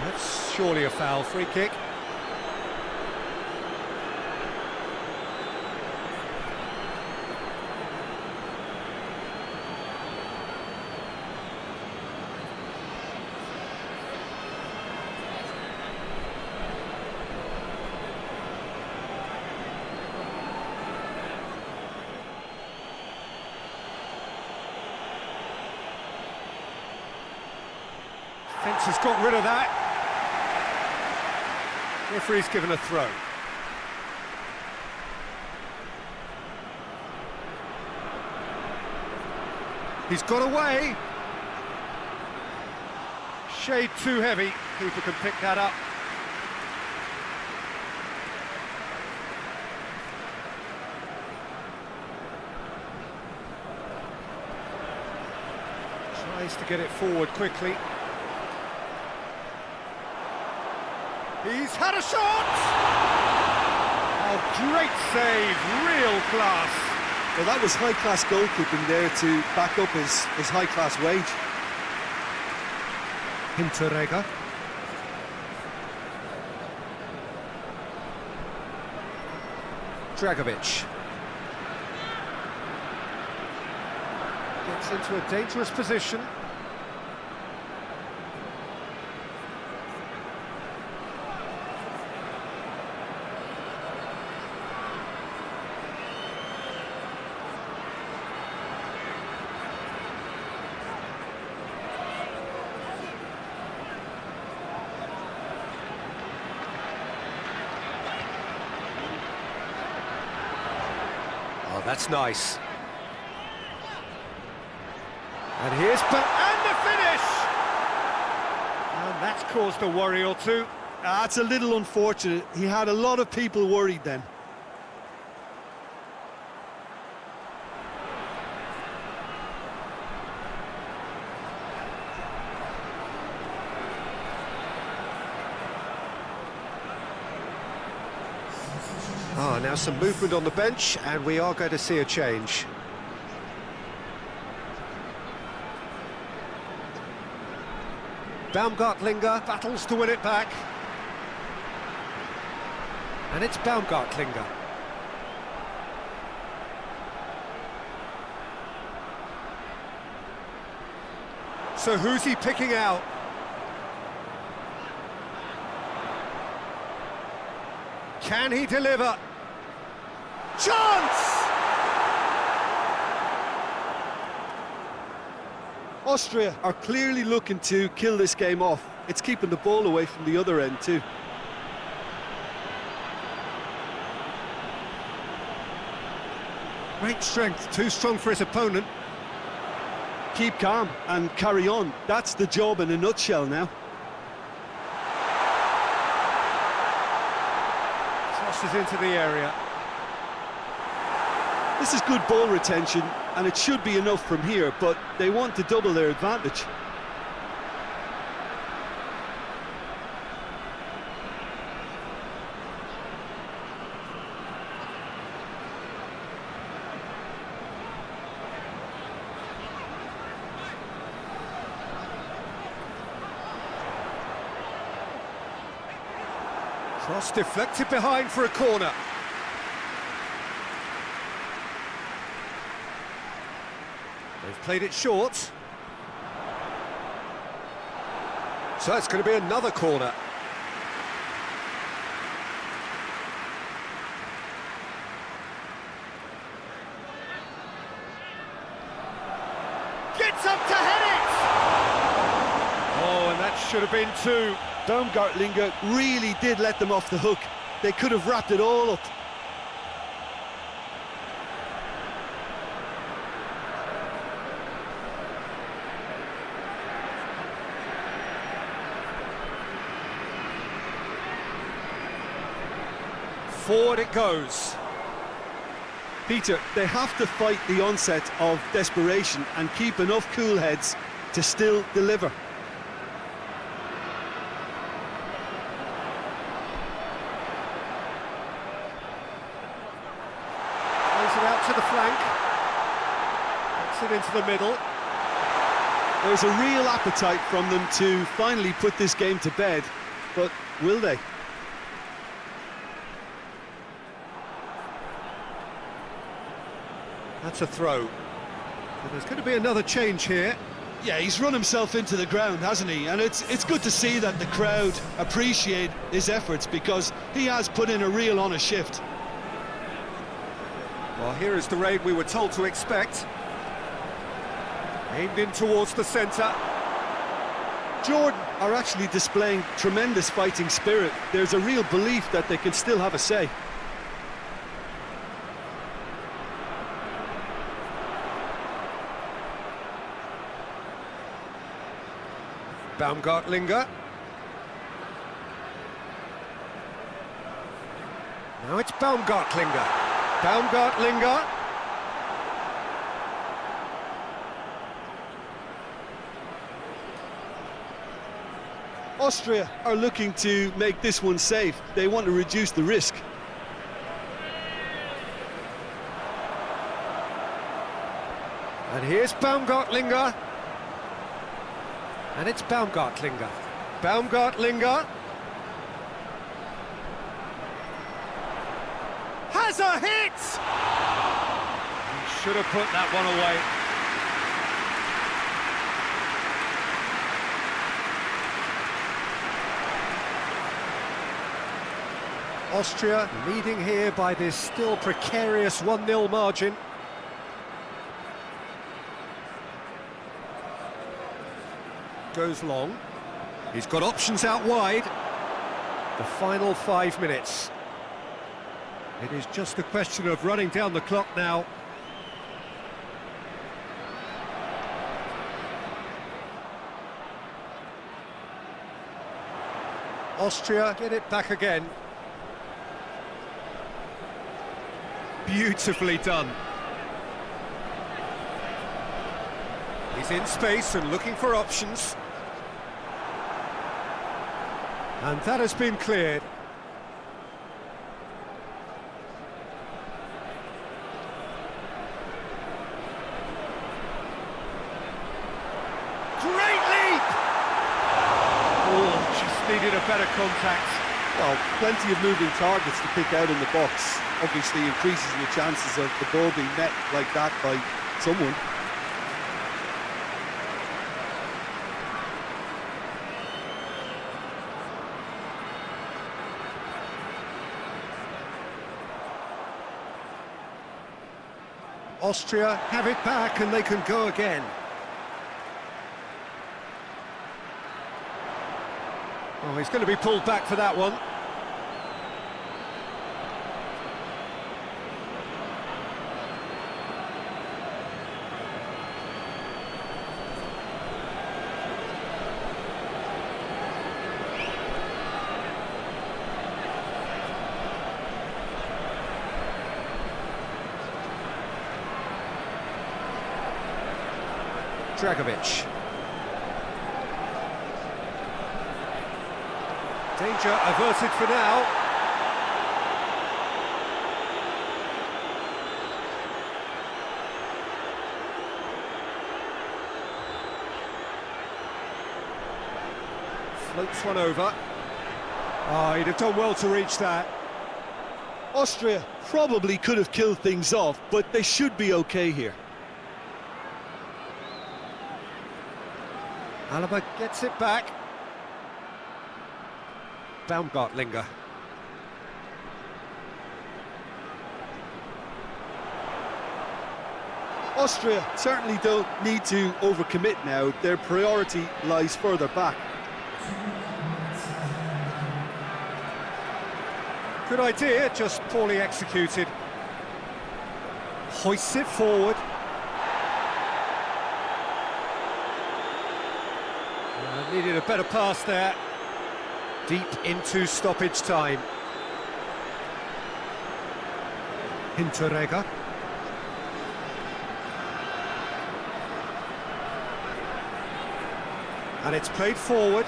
that's surely a foul, free kick. Fence has got rid of that. Referee's given a throw. He's got away. Shade too heavy. Keeper can pick that up. Tries to get it forward quickly. He's had a shot! Oh, great save, real class. Well, that was high-class goalkeeping there to back up his high-class wage. Hinteregger. Dragovic. Gets into a dangerous position. Oh, that's nice. And here's and the finish! And that's caused a worry or two. That's a little unfortunate. He had a lot of people worried then. Ah, now some movement on the bench, and we are going to see a change. Baumgartlinger battles to win it back. And it's Baumgartlinger. So who's he picking out? Can he deliver? Chance! Austria are clearly looking to kill this game off. It's keeping the ball away from the other end too. Great strength, too strong for his opponent. Keep calm and carry on. That's the job in a nutshell now. Crosses into the area. This is good ball retention, and it should be enough from here, but they want to double their advantage. Cross deflected behind for a corner. They've played it short. So it's going to be another corner. Gets up to head it! Oh, and that should have been two. Baumgartlinger really did let them off the hook. They could have wrapped it all up. Forward it goes. Peter, they have to fight the onset of desperation and keep enough cool heads to still deliver. Plays it out to the flank. Gets it into the middle. There's a real appetite from them to finally put this game to bed, but will they? That's a throw. And there's going to be another change here. Yeah, he's run himself into the ground, hasn't he? And it's good to see that the crowd appreciate his efforts, because he has put in a real honest shift. Well, here is the raid we were told to expect. Aimed in towards the centre. Jordan are actually displaying tremendous fighting spirit. There's a real belief that they can still have a say. Baumgartlinger. Now it's Baumgartlinger. Baumgartlinger. Austria are looking to make this one safe. They want to reduce the risk. And here's Baumgartlinger. And it's Baumgartlinger. Baumgartlinger. Has a hit! He should have put that one away. Austria leading here by this still precarious 1-0 margin. Goes long. He's got options out wide. The final 5 minutes. It is just a question of running down the clock now. Austria get it back again. Beautifully done. He's in space and looking for options. And that has been cleared. Great leap! Oh, just needed a better contact. Well, plenty of moving targets to pick out in the box. Obviously increases your chances of the ball being met like that by someone. Austria have it back and they can go again. Oh, he's going to be pulled back for that one. Dragovic. Danger averted for now. Floats one over. Oh, he'd have done well to reach that. Austria probably could have killed things off, but they should be okay here. Alaba gets it back. Baumgartlinger. Austria certainly don't need to overcommit now. Their priority lies further back. Good idea, just poorly executed. Hoists it forward. Needed a better pass there. Deep into stoppage time. Hinteregger. And it's played forward.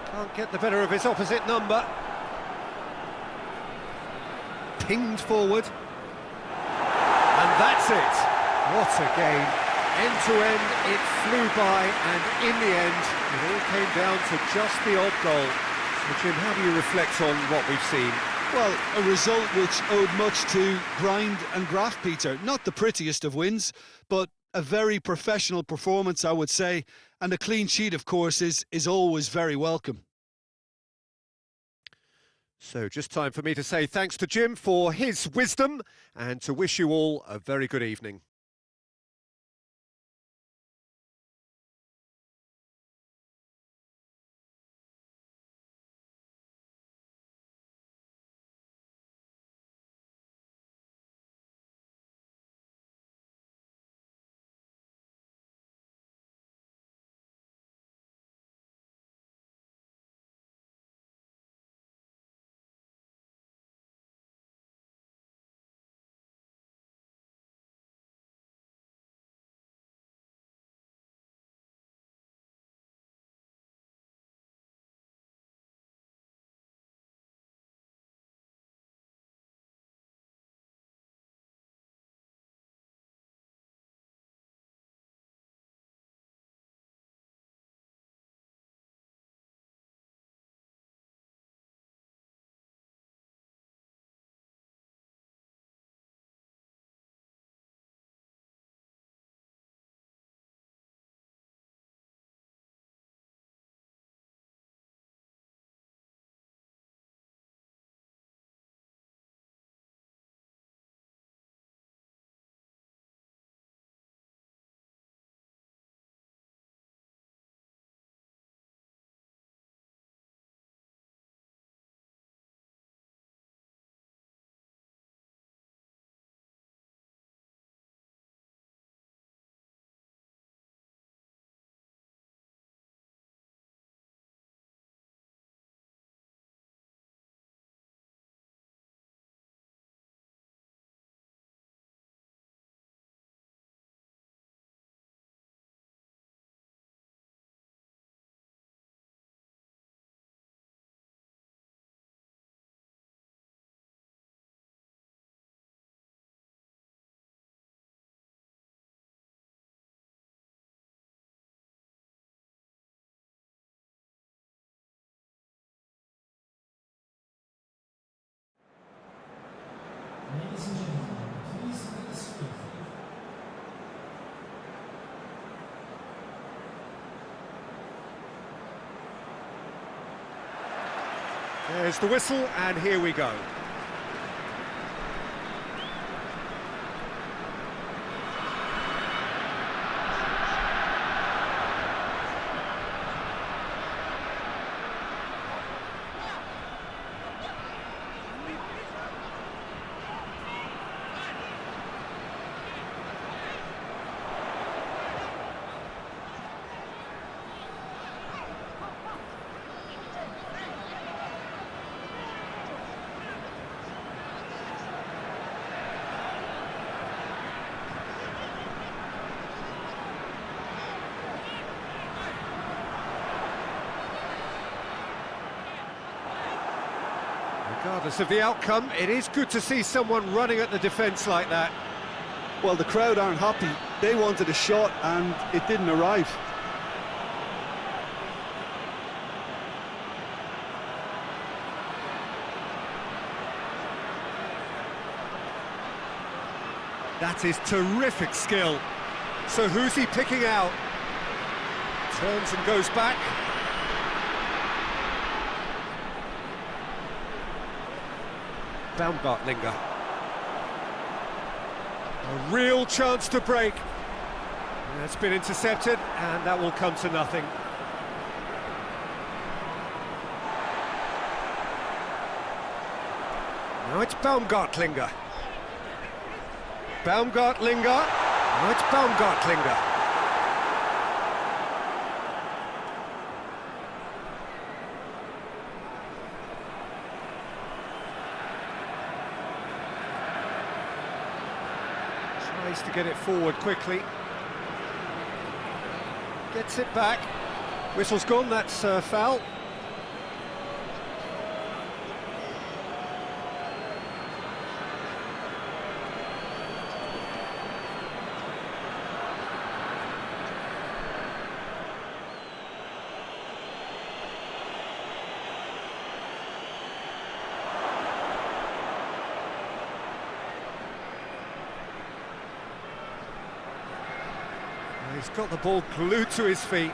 Can't get the better of his opposite number. Pinged forward. And that's it. What a game. End to end, it flew by, and in the end, it all came down to just the odd goal. So, Jim, how do you reflect on what we've seen? Well, a result which owed much to grind and graft, Peter. Not the prettiest of wins, but a very professional performance, I would say. And a clean sheet, of course, is always very welcome. So just time for me to say thanks to Jim for his wisdom and to wish you all a very good evening. There's the whistle, and here we go. Regardless of the outcome, it is good to see someone running at the defence like that. Well, the crowd aren't happy. They wanted a shot and it didn't arrive. That is terrific skill. So who's he picking out? Turns and goes back. Baumgartlinger. A real chance to break. That's been intercepted, and that will come to nothing. Now it's Baumgartlinger. Baumgartlinger. Now it's Baumgartlinger. Tries to get it forward quickly. Gets it back. Whistle's gone, that's foul. He's got the ball glued to his feet.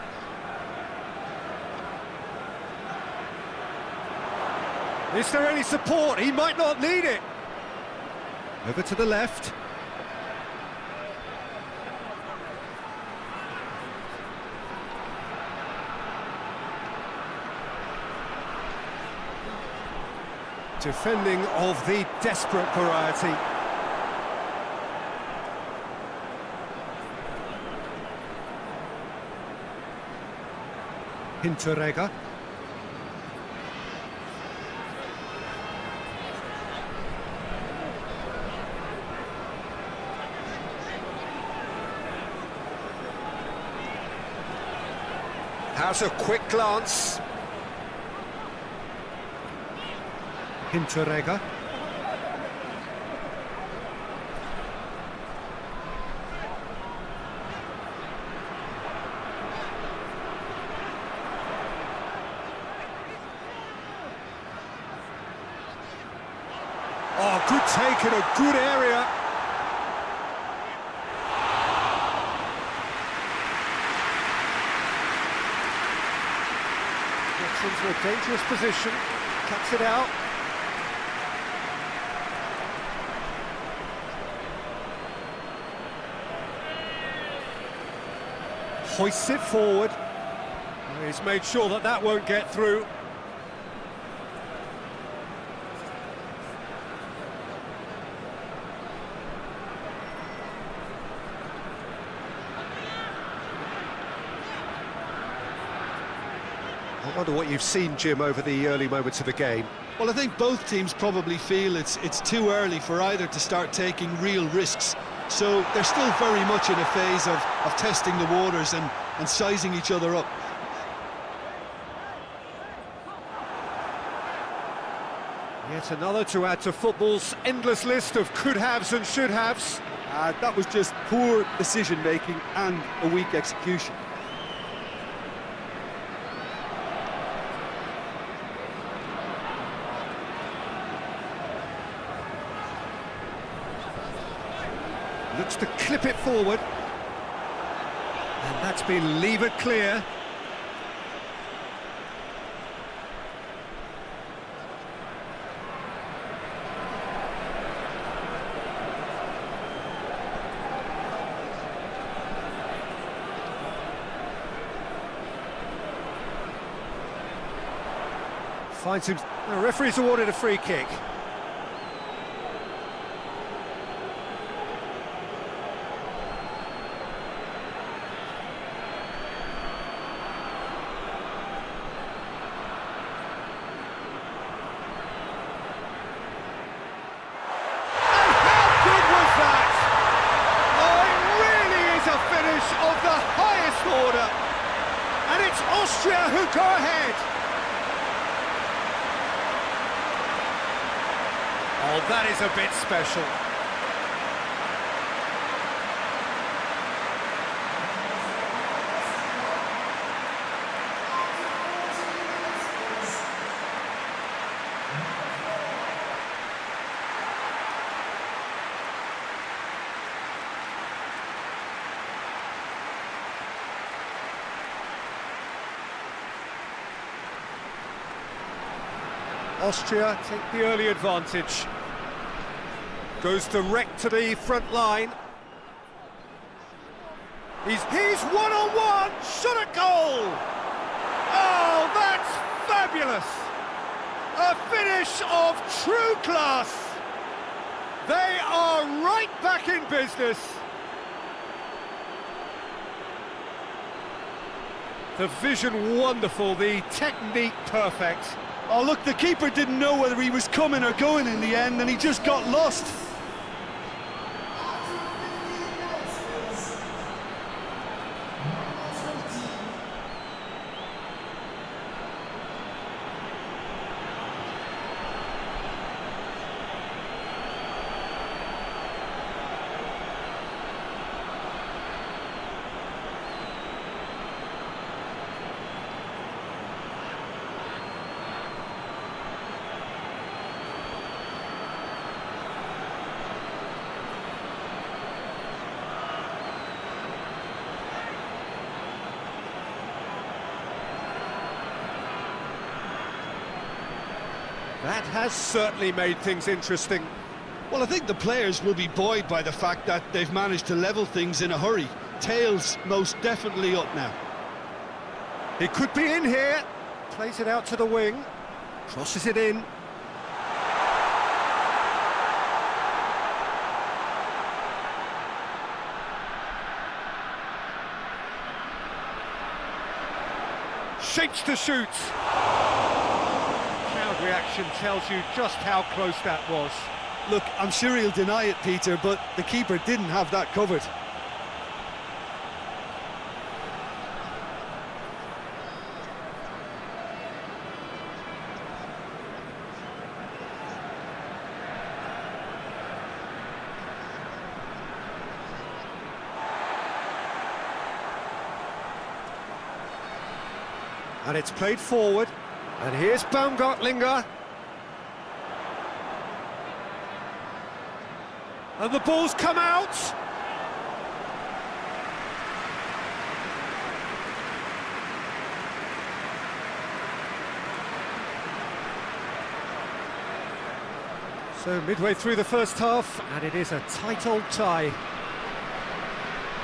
Is there any support? He might not need it. Over to the left. Defending of the desperate variety. Hinteregger. Has a quick glance. Hinteregger. Oh, good take in a good area. Gets into a dangerous position, cuts it out. Hoists it forward. He's made sure that that won't get through. I wonder what you've seen, Jim, over the early moments of the game. Well, I think both teams probably feel it's too early for either to start taking real risks. So they're still very much in a phase of testing the waters and sizing each other up. Yet another to add to football's endless list of could-haves and should-haves. That was just poor decision-making and a weak execution. Looks to clip it forward. And that's been levered clear. finds him. The referee's awarded a free kick. Of the highest order, and it's Austria who go ahead. Oh, that is a bit special. Austria take the early advantage. Goes direct to the front line. He's one-on-one, shot at goal! Oh, that's fabulous! A finish of true class! They are right back in business. The vision wonderful, the technique perfect. Oh, look, the keeper didn't know whether he was coming or going in the end, and he just got lost. That has certainly made things interesting. Well, I think the players will be buoyed by the fact that they've managed to level things in a hurry. Tails most definitely up now. He could be in here. Plays it out to the wing. Crosses it in. Shapes to shoot. Reaction tells you just how close that was. Look, I'm sure he'll deny it, Peter, but the keeper didn't have that covered. And it's played forward. And here's Baumgartlinger. And the ball's come out. So midway through the first half, and it is a tight old tie.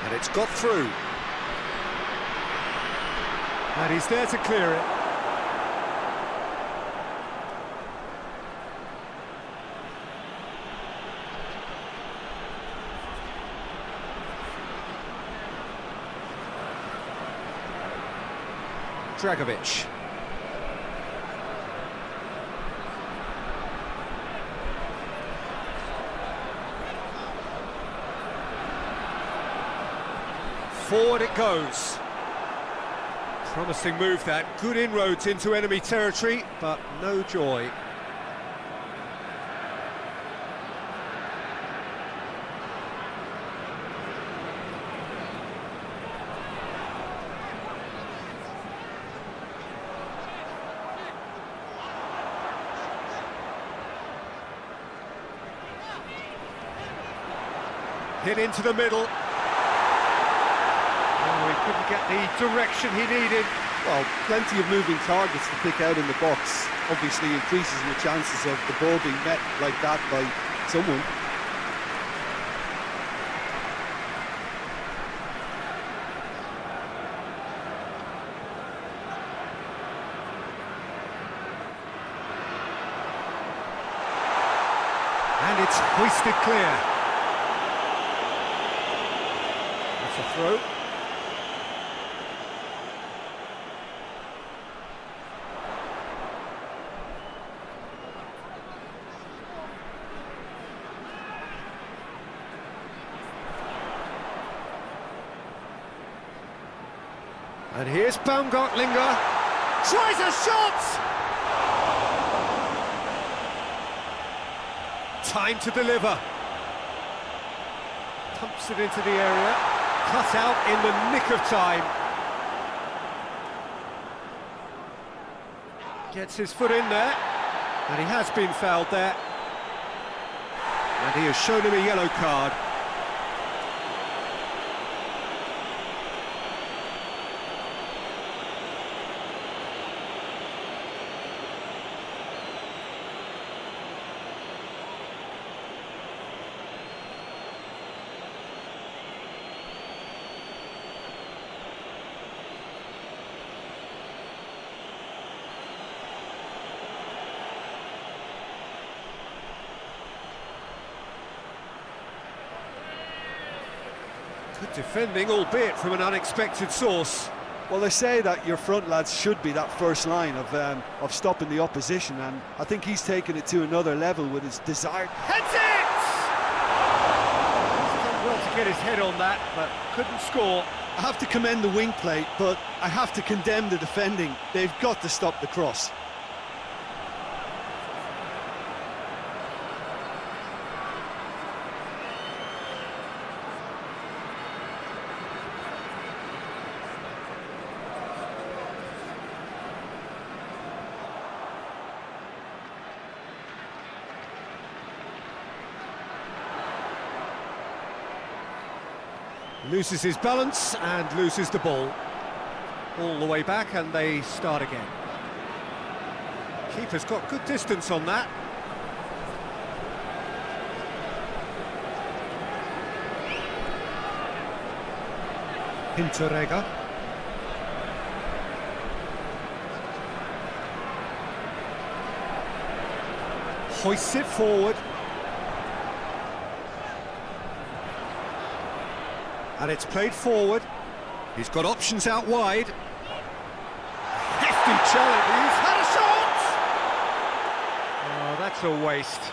And it's got through. And he's there to clear it. Dragovic. Forward it goes. Promising move that, good inroads into enemy territory, but no joy. Hit into the middle. Oh, he couldn't get the direction he needed. Well, plenty of moving targets to pick out in the box. Obviously increases the chances of the ball being met like that by someone. it's hoisted clear. That's a throw. And here's Baumgartlinger, tries a shot! Time to deliver. Pumps it into the area, cut out in the nick of time. Gets his foot in there, and he has been fouled there. And he has shown him a yellow card. Good defending, albeit from an unexpected source. Well, they say that your front lads should be that first line of stopping the opposition, and I think he's taken it to another level with his desire. Heads it! He's done well to get his head on that, but couldn't score. I have to commend the wing play, but I have to condemn the defending. They've got to stop the cross. Loses his balance and loses the ball. All the way back, and they start again. Keeper's got good distance on that. Hinteregger. Hoists it forward. And it's played forward. He's got options out wide. Hefty challenge. He's had a shot! Oh, that's a waste.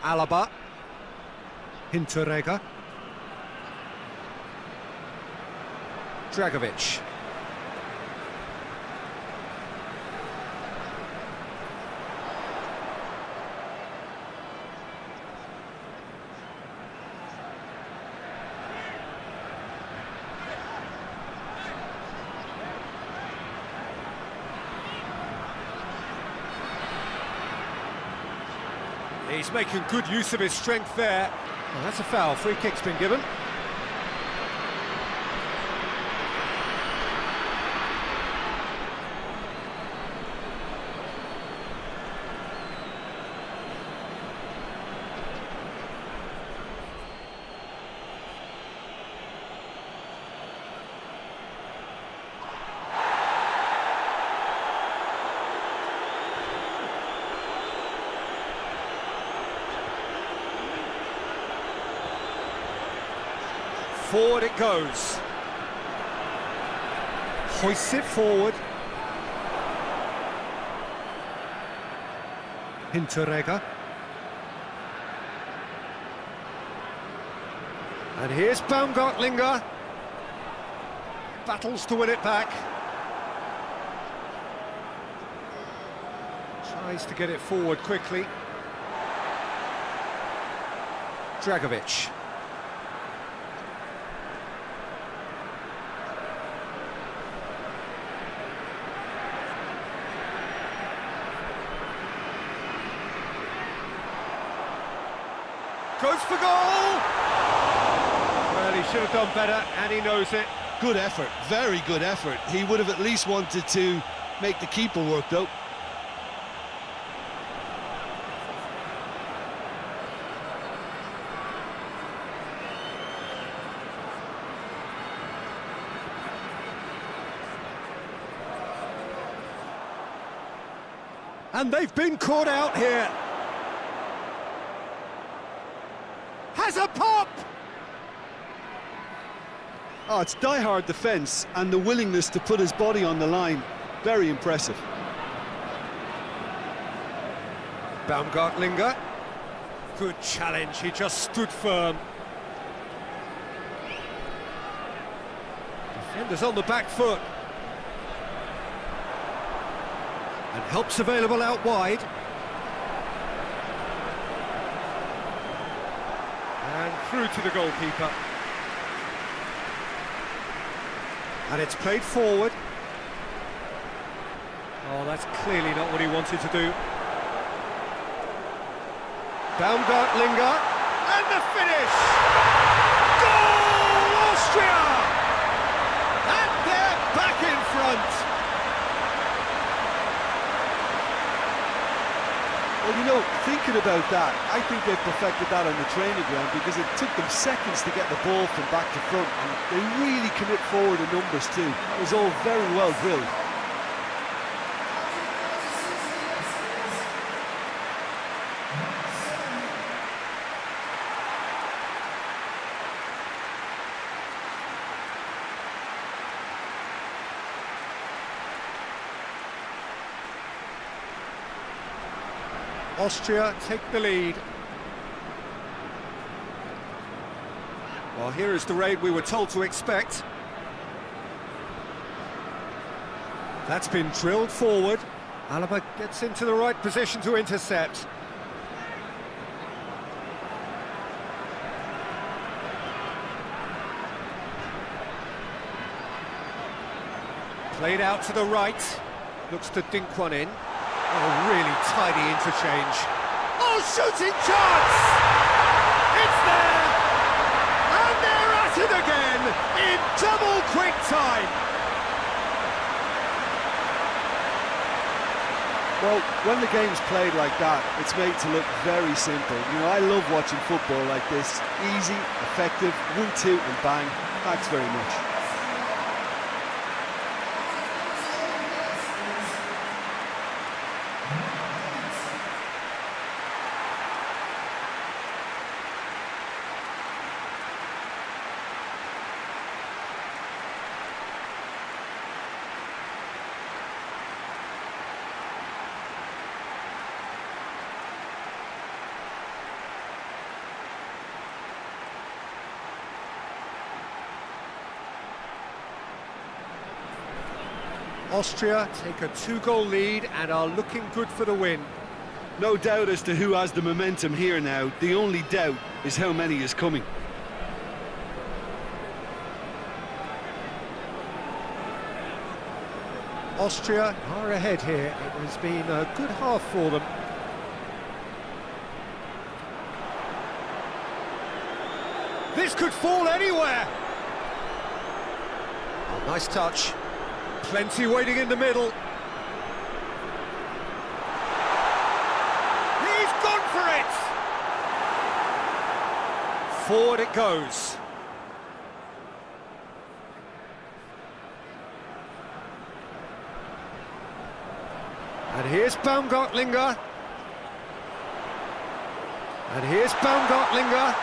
Alaba, Hinteregger, Dragovic. He's making good use of his strength there. Well, that's a foul. Free kick's been given. Forward it goes. Hoists it forward. Hinteregger. And here's Baumgartlinger. Battles to win it back. Tries to get it forward quickly. Dragovic. Goes for goal! Well, he should have done better, and he knows it. Good effort, very good effort. He would have at least wanted to make the keeper work, though. And they've been caught out here. Has a pop! Oh, it's die-hard defence and the willingness to put his body on the line. Very impressive. Baumgartlinger. Good challenge, he just stood firm. Defenders on the back foot. And help's available out wide. And through to the goalkeeper. And it's played forward. Oh, that's clearly not what he wanted to do. Baumgartlinger, and the finish! Goal, Austria! And they're back in front. Well, you know, thinking about that, I think they perfected that on the training ground because it took them seconds to get the ball from back to front, and they really commit forward in numbers too. It was all very well drilled. Austria take the lead. Well, here is the raid we were told to expect. That's been drilled forward. Alaba gets into the right position to intercept. Played out to the right. Looks to dink one in. Oh, really tidy interchange. Oh, shooting chance! It's there! And they're at it again in double quick time! Well, when the game's played like that, it's made to look very simple. You know, I love watching football like this. Easy, effective, 1-2 and bang. Thanks very much. Austria take a 2-goal lead and are looking good for the win. No doubt as to who has the momentum here now. The only doubt is how many is coming. Austria are ahead here. It has been a good half for them. This could fall anywhere. Oh, nice touch. Plenty waiting in the middle. He's gone for it! Forward it goes. And here's Baumgartlinger. And here's Baumgartlinger.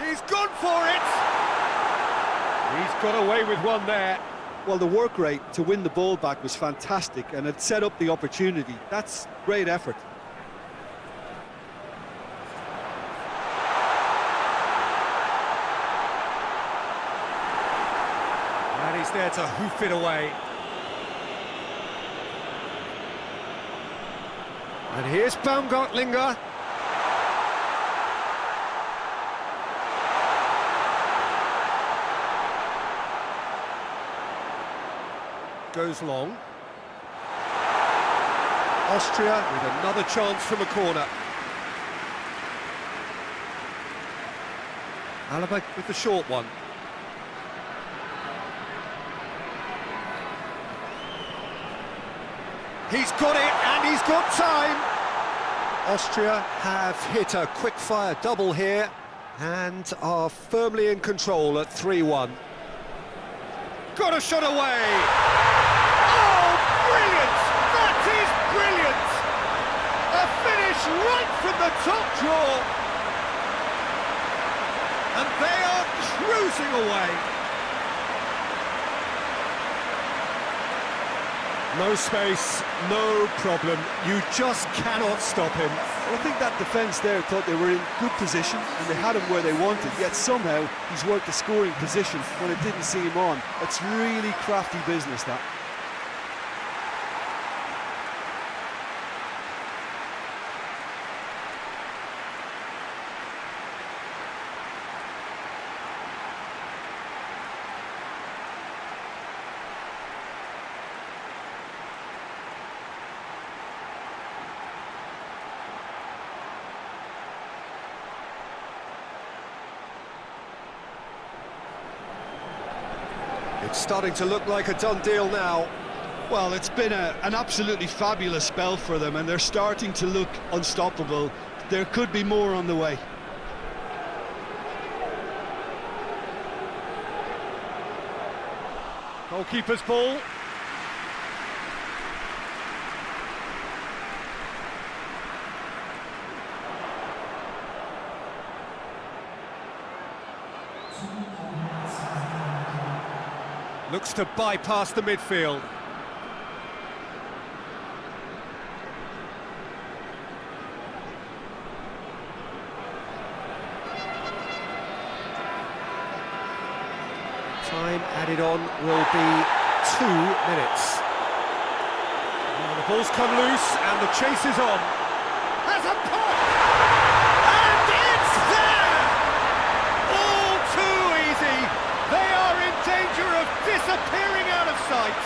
He's gone for it! He's got away with one there. Well, the work rate to win the ball back was fantastic, and it set up the opportunity. That's great effort. And he's there to hoof it away. And here's Baumgartlinger. Goes long. Austria with another chance from a corner. Alaba with the short one. He's got it, and he's got time. Austria have hit a quick-fire double here and are firmly in control at 3-1. Got a shot away! Oh, brilliant! That is brilliant! A finish right from the top draw! And they are cruising away! No space, no problem. You just cannot stop him. Well, I think that defence there thought they were in good position and they had him where they wanted, yet somehow he's worked the scoring position when it didn't see him on. It's really crafty business, that. It's starting to look like a done deal now. Well, it's been an absolutely fabulous spell for them, and they're starting to look unstoppable. There could be more on the way. Goalkeeper's ball. Looks to bypass the midfield. Time added on will be 2 minutes. Now the ball's come loose and the chase is on. Has a pop! And it's there! All too easy. They are in danger of disappearing out of sight.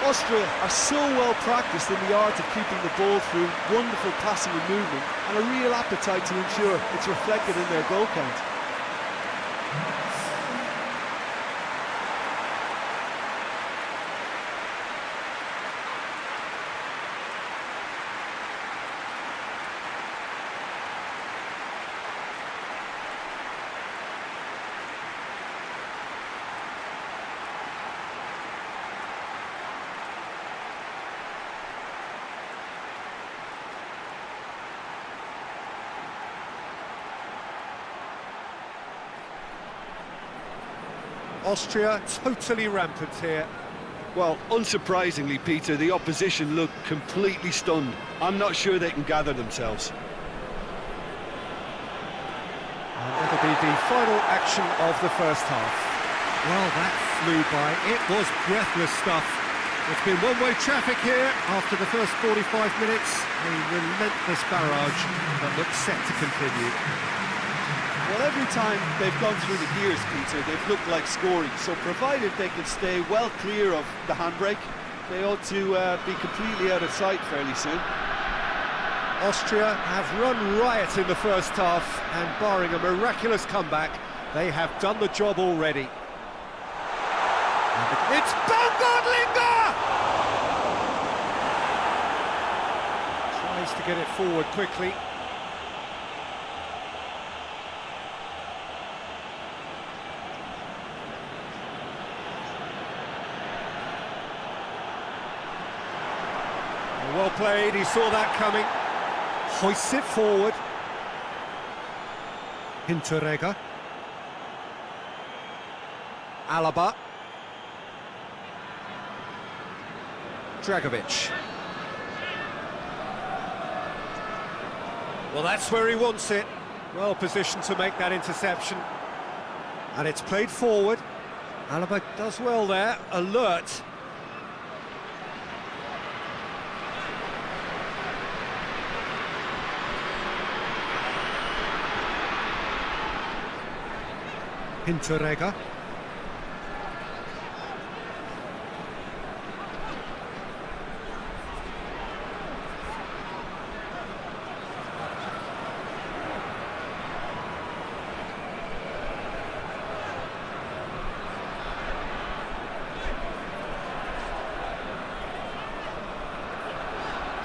Austria are so well practiced in the art of keeping the ball through, wonderful passing and movement, and a real appetite to ensure it's reflected in their goal count. Austria totally rampant here. Well, unsurprisingly, Peter, the opposition look completely stunned. I'm not sure they can gather themselves. And that'll be the final action of the first half. Well, that flew by. It was breathless stuff. It's been one-way traffic here after the first 45 minutes. A relentless barrage that looks set to continue. Well, every time they've gone through the gears, Peter, they've looked like scoring. So provided they can stay well clear of the handbrake, they ought to be completely out of sight fairly soon. Austria have run riot in the first half, and barring a miraculous comeback, they have done the job already. It's Baumgartlinger! Tries to get it forward quickly. Well played, he saw that coming. Hoists it forward. Hinteregger. Alaba. Dragovic. Well, that's where he wants it. Well positioned to make that interception. And it's played forward. Alaba does well there, alert. Hinteregger.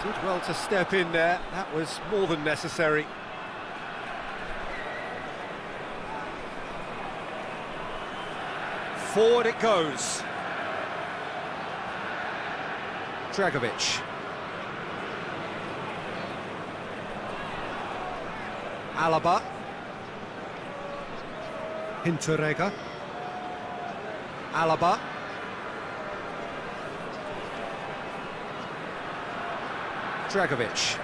Did well to step in there, that was more than necessary. Forward it goes. Dragovic. Alaba. Hinteregger. Alaba. Dragovic.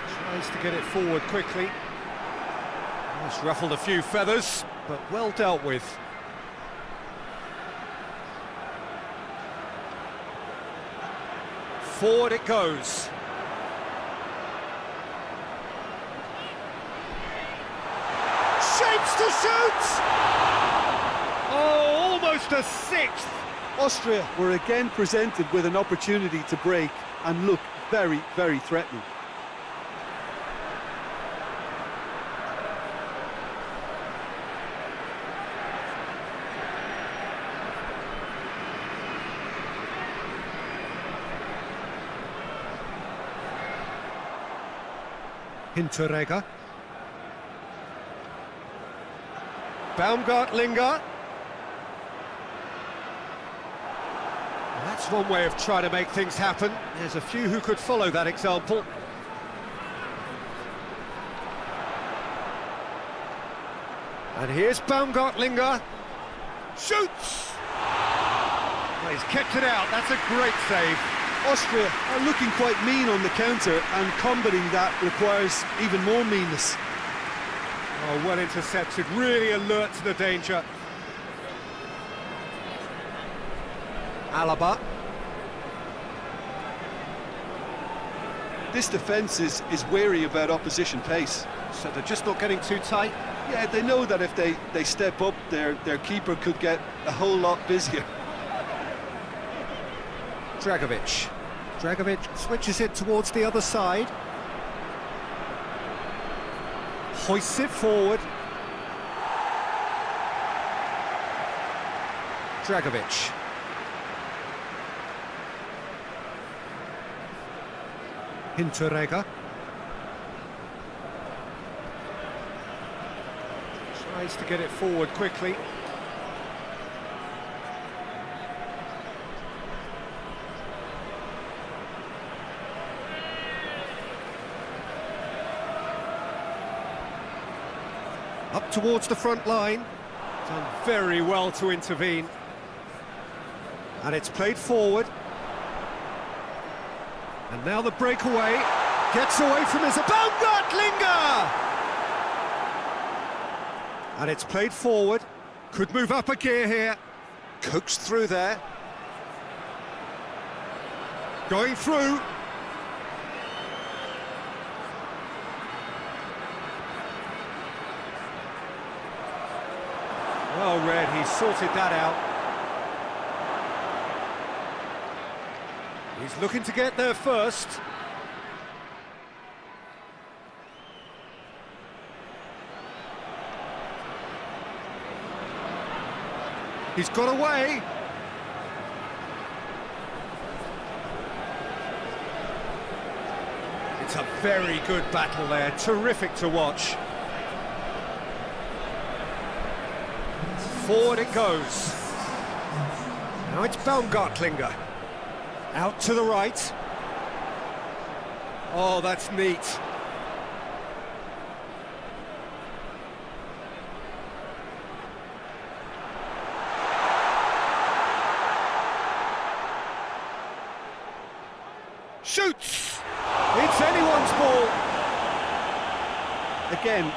Tries to get it forward quickly. It's ruffled a few feathers, but well dealt with. Forward it goes. Shapes to shoot! Oh, almost a sixth! Austria were again presented with an opportunity to break and look very, very threatening. Hinteregger. Baumgartlinger. That's one way of trying to make things happen. There's a few who could follow that example. And here's Baumgartlinger. Shoots! Well, he's kept it out. That's a great save. Austria are looking quite mean on the counter, and combating that requires even more meanness. Oh, well intercepted, really alert to the danger. Alaba. This defence is wary about opposition pace. So they're just not getting too tight? Yeah, they know that if they step up, their keeper could get a whole lot busier. Dragovic. Dragovic switches it towards the other side. Hoists it forward. Dragovic. Hinteregger. Tries to get it forward quickly. Up towards the front line. Done very well to intervene. And it's played forward. And now the breakaway. Gets away from his Baumgartlinger! And it's played forward. Could move up a gear here. Coaxed through there. Going through. Well read, he sorted that out. He's looking to get there first. He's got away. It's a very good battle there, terrific to watch. Forward it goes. Now it's Baumgartlinger. Out to the right. Oh, that's neat. Shoots! It's anyone's ball. Again,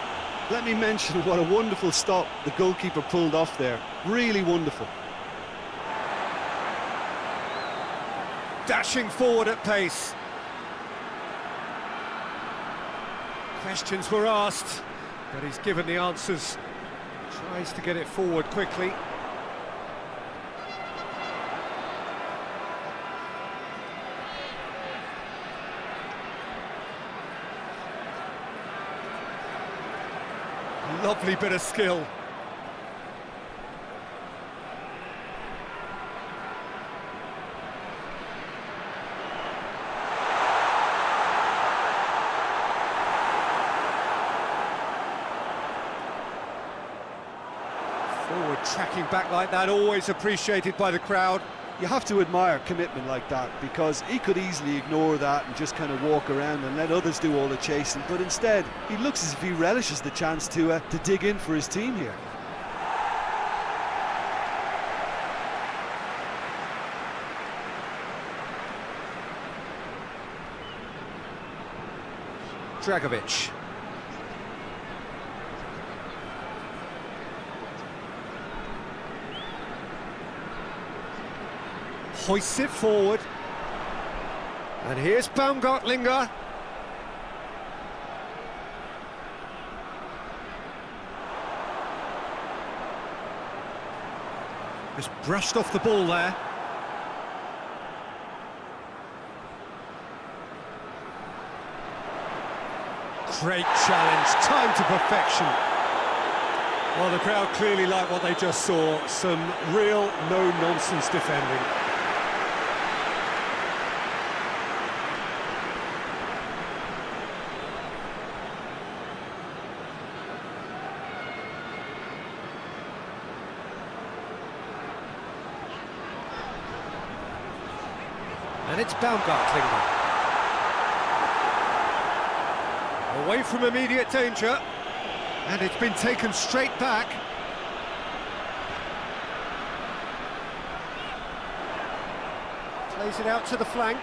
let me mention what a wonderful stop the goalkeeper pulled off there. Really wonderful. Dashing forward at pace. Questions were asked, but he's given the answers. Tries to get it forward quickly. Lovely bit of skill. Forward tracking back like that, always appreciated by the crowd. You have to admire commitment like that, because he could easily ignore that and just kind of walk around and let others do all the chasing, but instead he looks as if he relishes the chance to dig in for his team here. Dragovic. Hoists it forward. And here's Baumgartlinger. Just brushed off the ball there. Great challenge, time to perfection. Well, the crowd clearly like what they just saw. Some real no-nonsense defending. And it's Baumgartlinger. Away from immediate danger. And it's been taken straight back. Plays it out to the flank.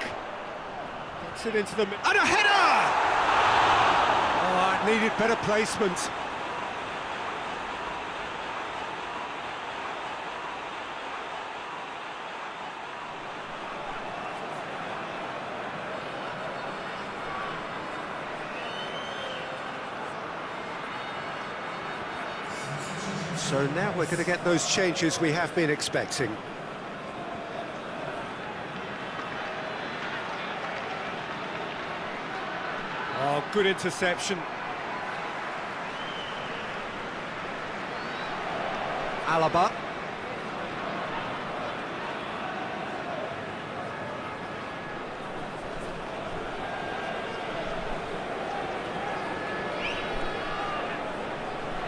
Gets it into the... And a header! Oh, it needed better placement. So now we're going to get those changes we have been expecting. Oh, good interception. Alaba.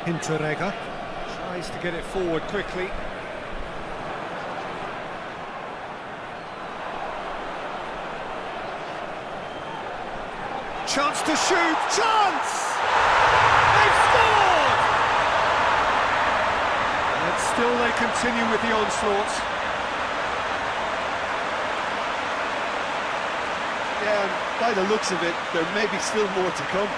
Hinteregger. Tries to get it forward quickly. Chance to shoot! Chance! They've scored! And still they continue with the onslaught. Yeah, and by the looks of it, there may be still more to come.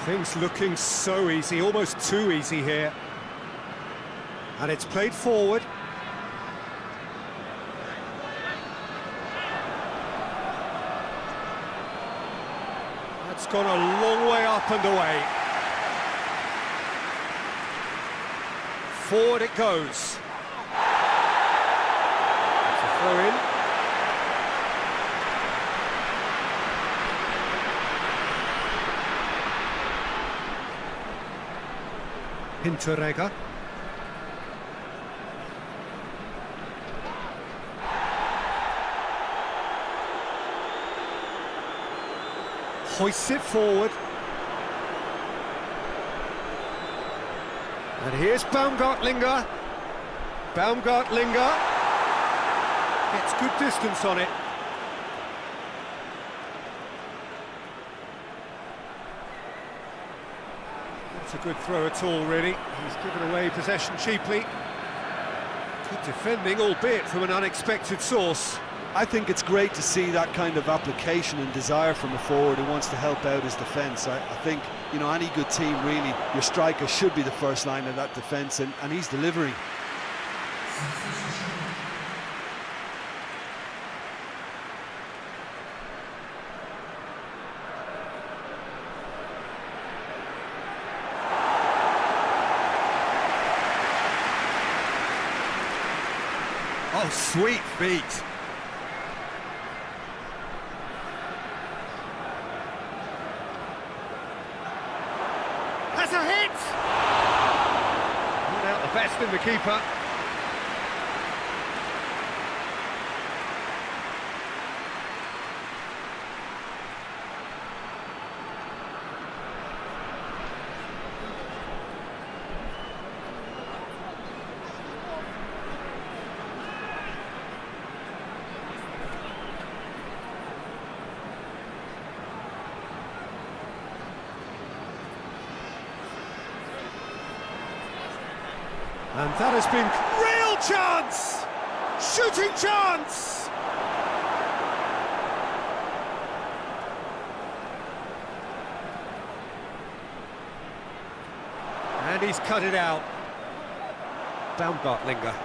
Things looking so easy, almost too easy here. And it's played forward. That's gone a long way up and away. Forward it goes. It's a throw in. Hinteregger. Hoists it forward. And here's Baumgartlinger. Baumgartlinger gets good distance on it. It's a good throw at all, really. He's given away possession cheaply. Good defending, albeit from an unexpected source. I think it's great to see that kind of application and desire from a forward who wants to help out his defence. I think, you know, any good team, really, your striker should be the first line of that defence, and he's delivering. Oh, sweet feet. Has a hit! Not out the best in the keeper. And that has been real chance! Shooting chance! And he's cut it out. Baumgartlinger.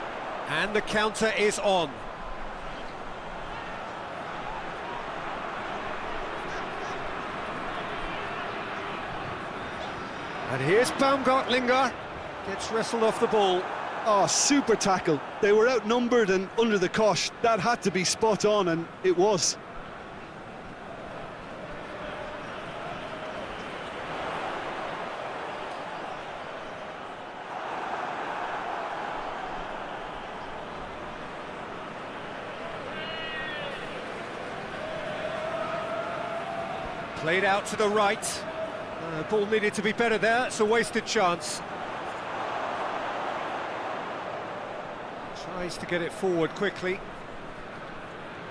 And the counter is on. And here's Baumgartlinger. Gets wrestled off the ball. Oh, super tackle. They were outnumbered and under the cosh. That had to be spot on, and it was. Played out to the right. Ball needed to be better there. It's a wasted chance. Tries to get it forward quickly.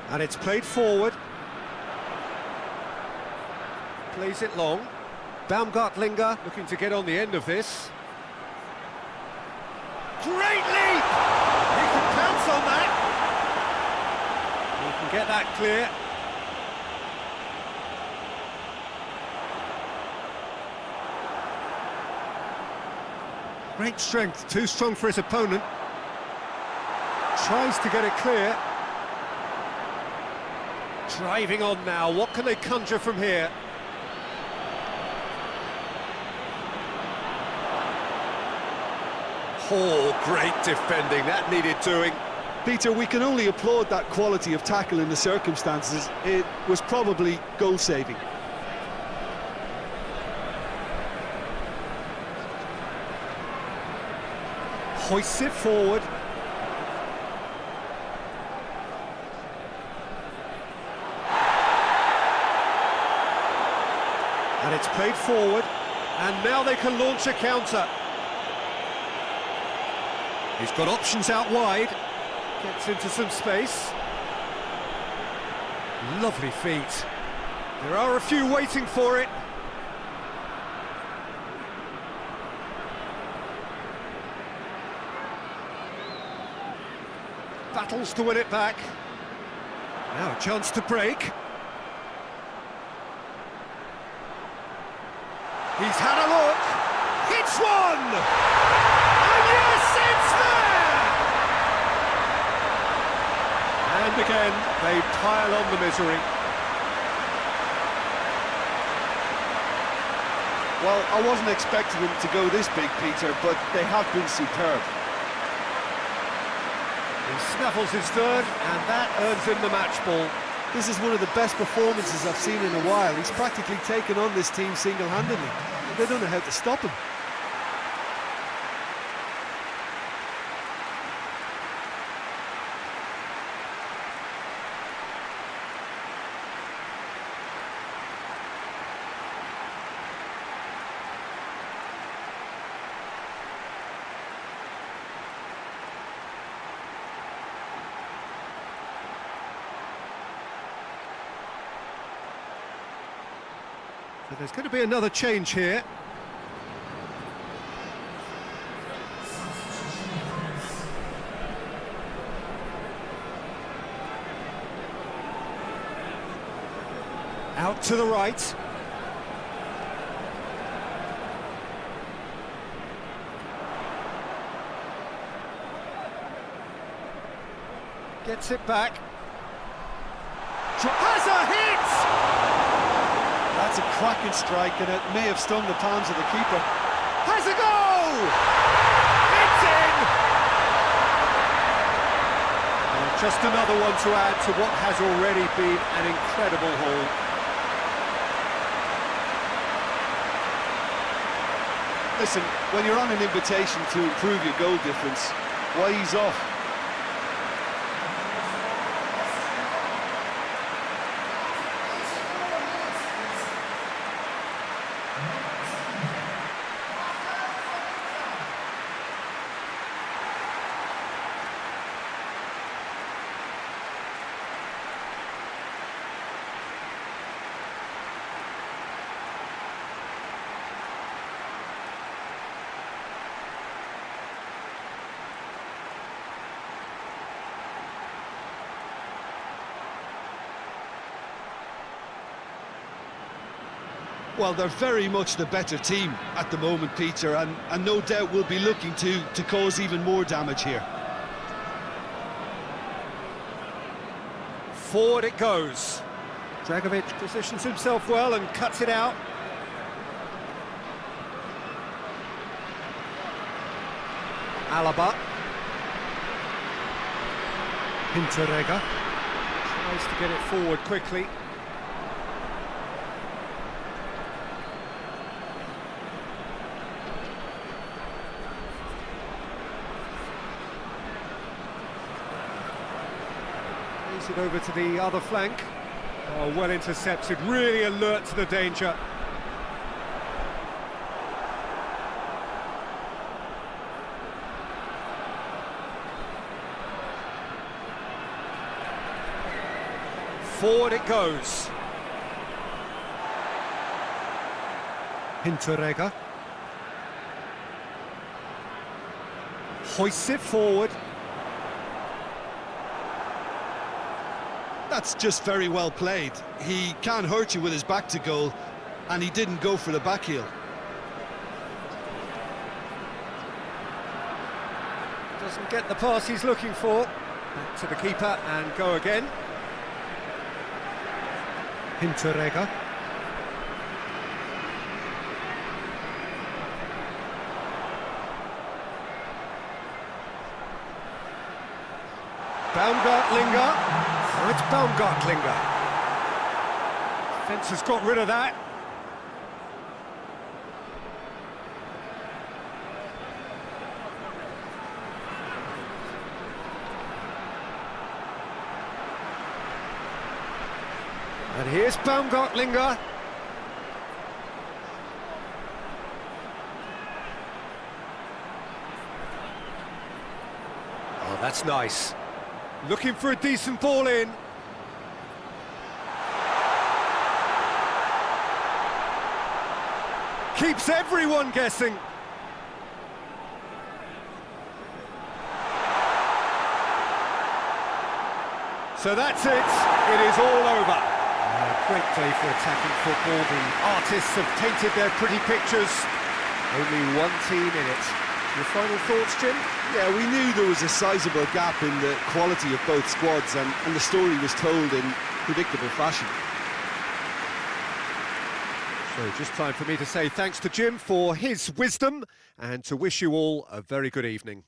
And it's played forward. Plays it long. Baumgartlinger looking to get on the end of this. Great leap! He can pounce on that. He can get that clear. Great strength, too strong for his opponent. Tries to get it clear. Driving on now, what can they conjure from here? Oh, great defending, that needed doing. Peter, we can only applaud that quality of tackle in the circumstances. It was probably goal-saving. Hoists it forward. And it's played forward, and now they can launch a counter. He's got options out wide, gets into some space. Lovely feet. There are a few waiting for it. Battles to win it back. Now a chance to break. He's had a look, hits one! And yes, it's there! And again, they pile on the misery. Well, I wasn't expecting them to go this big, Peter, but they have been superb. He snaffles his third, and that earns him the match ball. This is one of the best performances I've seen in a while. He's practically taken on this team single-handedly. They don't know how to stop him. So there's going to be another change here. Out to the right. Gets it back. Has a hit! That's a cracking strike, and it may have stung the palms of the keeper. Has a goal! It's in! And Just another one to add to what has already been an incredible haul. Listen, when you're on an invitation to improve your goal difference, why ease off? Well, they're very much the better team at the moment, Peter, and no doubt will be looking to cause even more damage here. Forward it goes. Dragovic positions himself well and cuts it out. Alaba. Hinteregger tries to get it forward quickly. It over to the other flank. Oh, well intercepted, really alert to the danger. Forward it goes. Hinteregger hoists it forward. That's just very well played. He can't hurt you with his back to goal, and he didn't go for the back heel. Doesn't get the pass he's looking for. Back to the keeper and go again. Hinteregger. Baumgartlinger. Oh, it's Baumgartlinger. Defence has got rid of that. And here's Baumgartlinger. Oh, that's nice. Looking for a decent ball in. Keeps everyone guessing. So that's it. It is all over. Great play for attacking football. The artists have painted their pretty pictures. Only one team in it. Your final thoughts, Jim? Yeah, we knew there was a sizable gap in the quality of both squads, and the story was told in predictable fashion. So just time for me to say thanks to Jim for his wisdom and to wish you all a very good evening.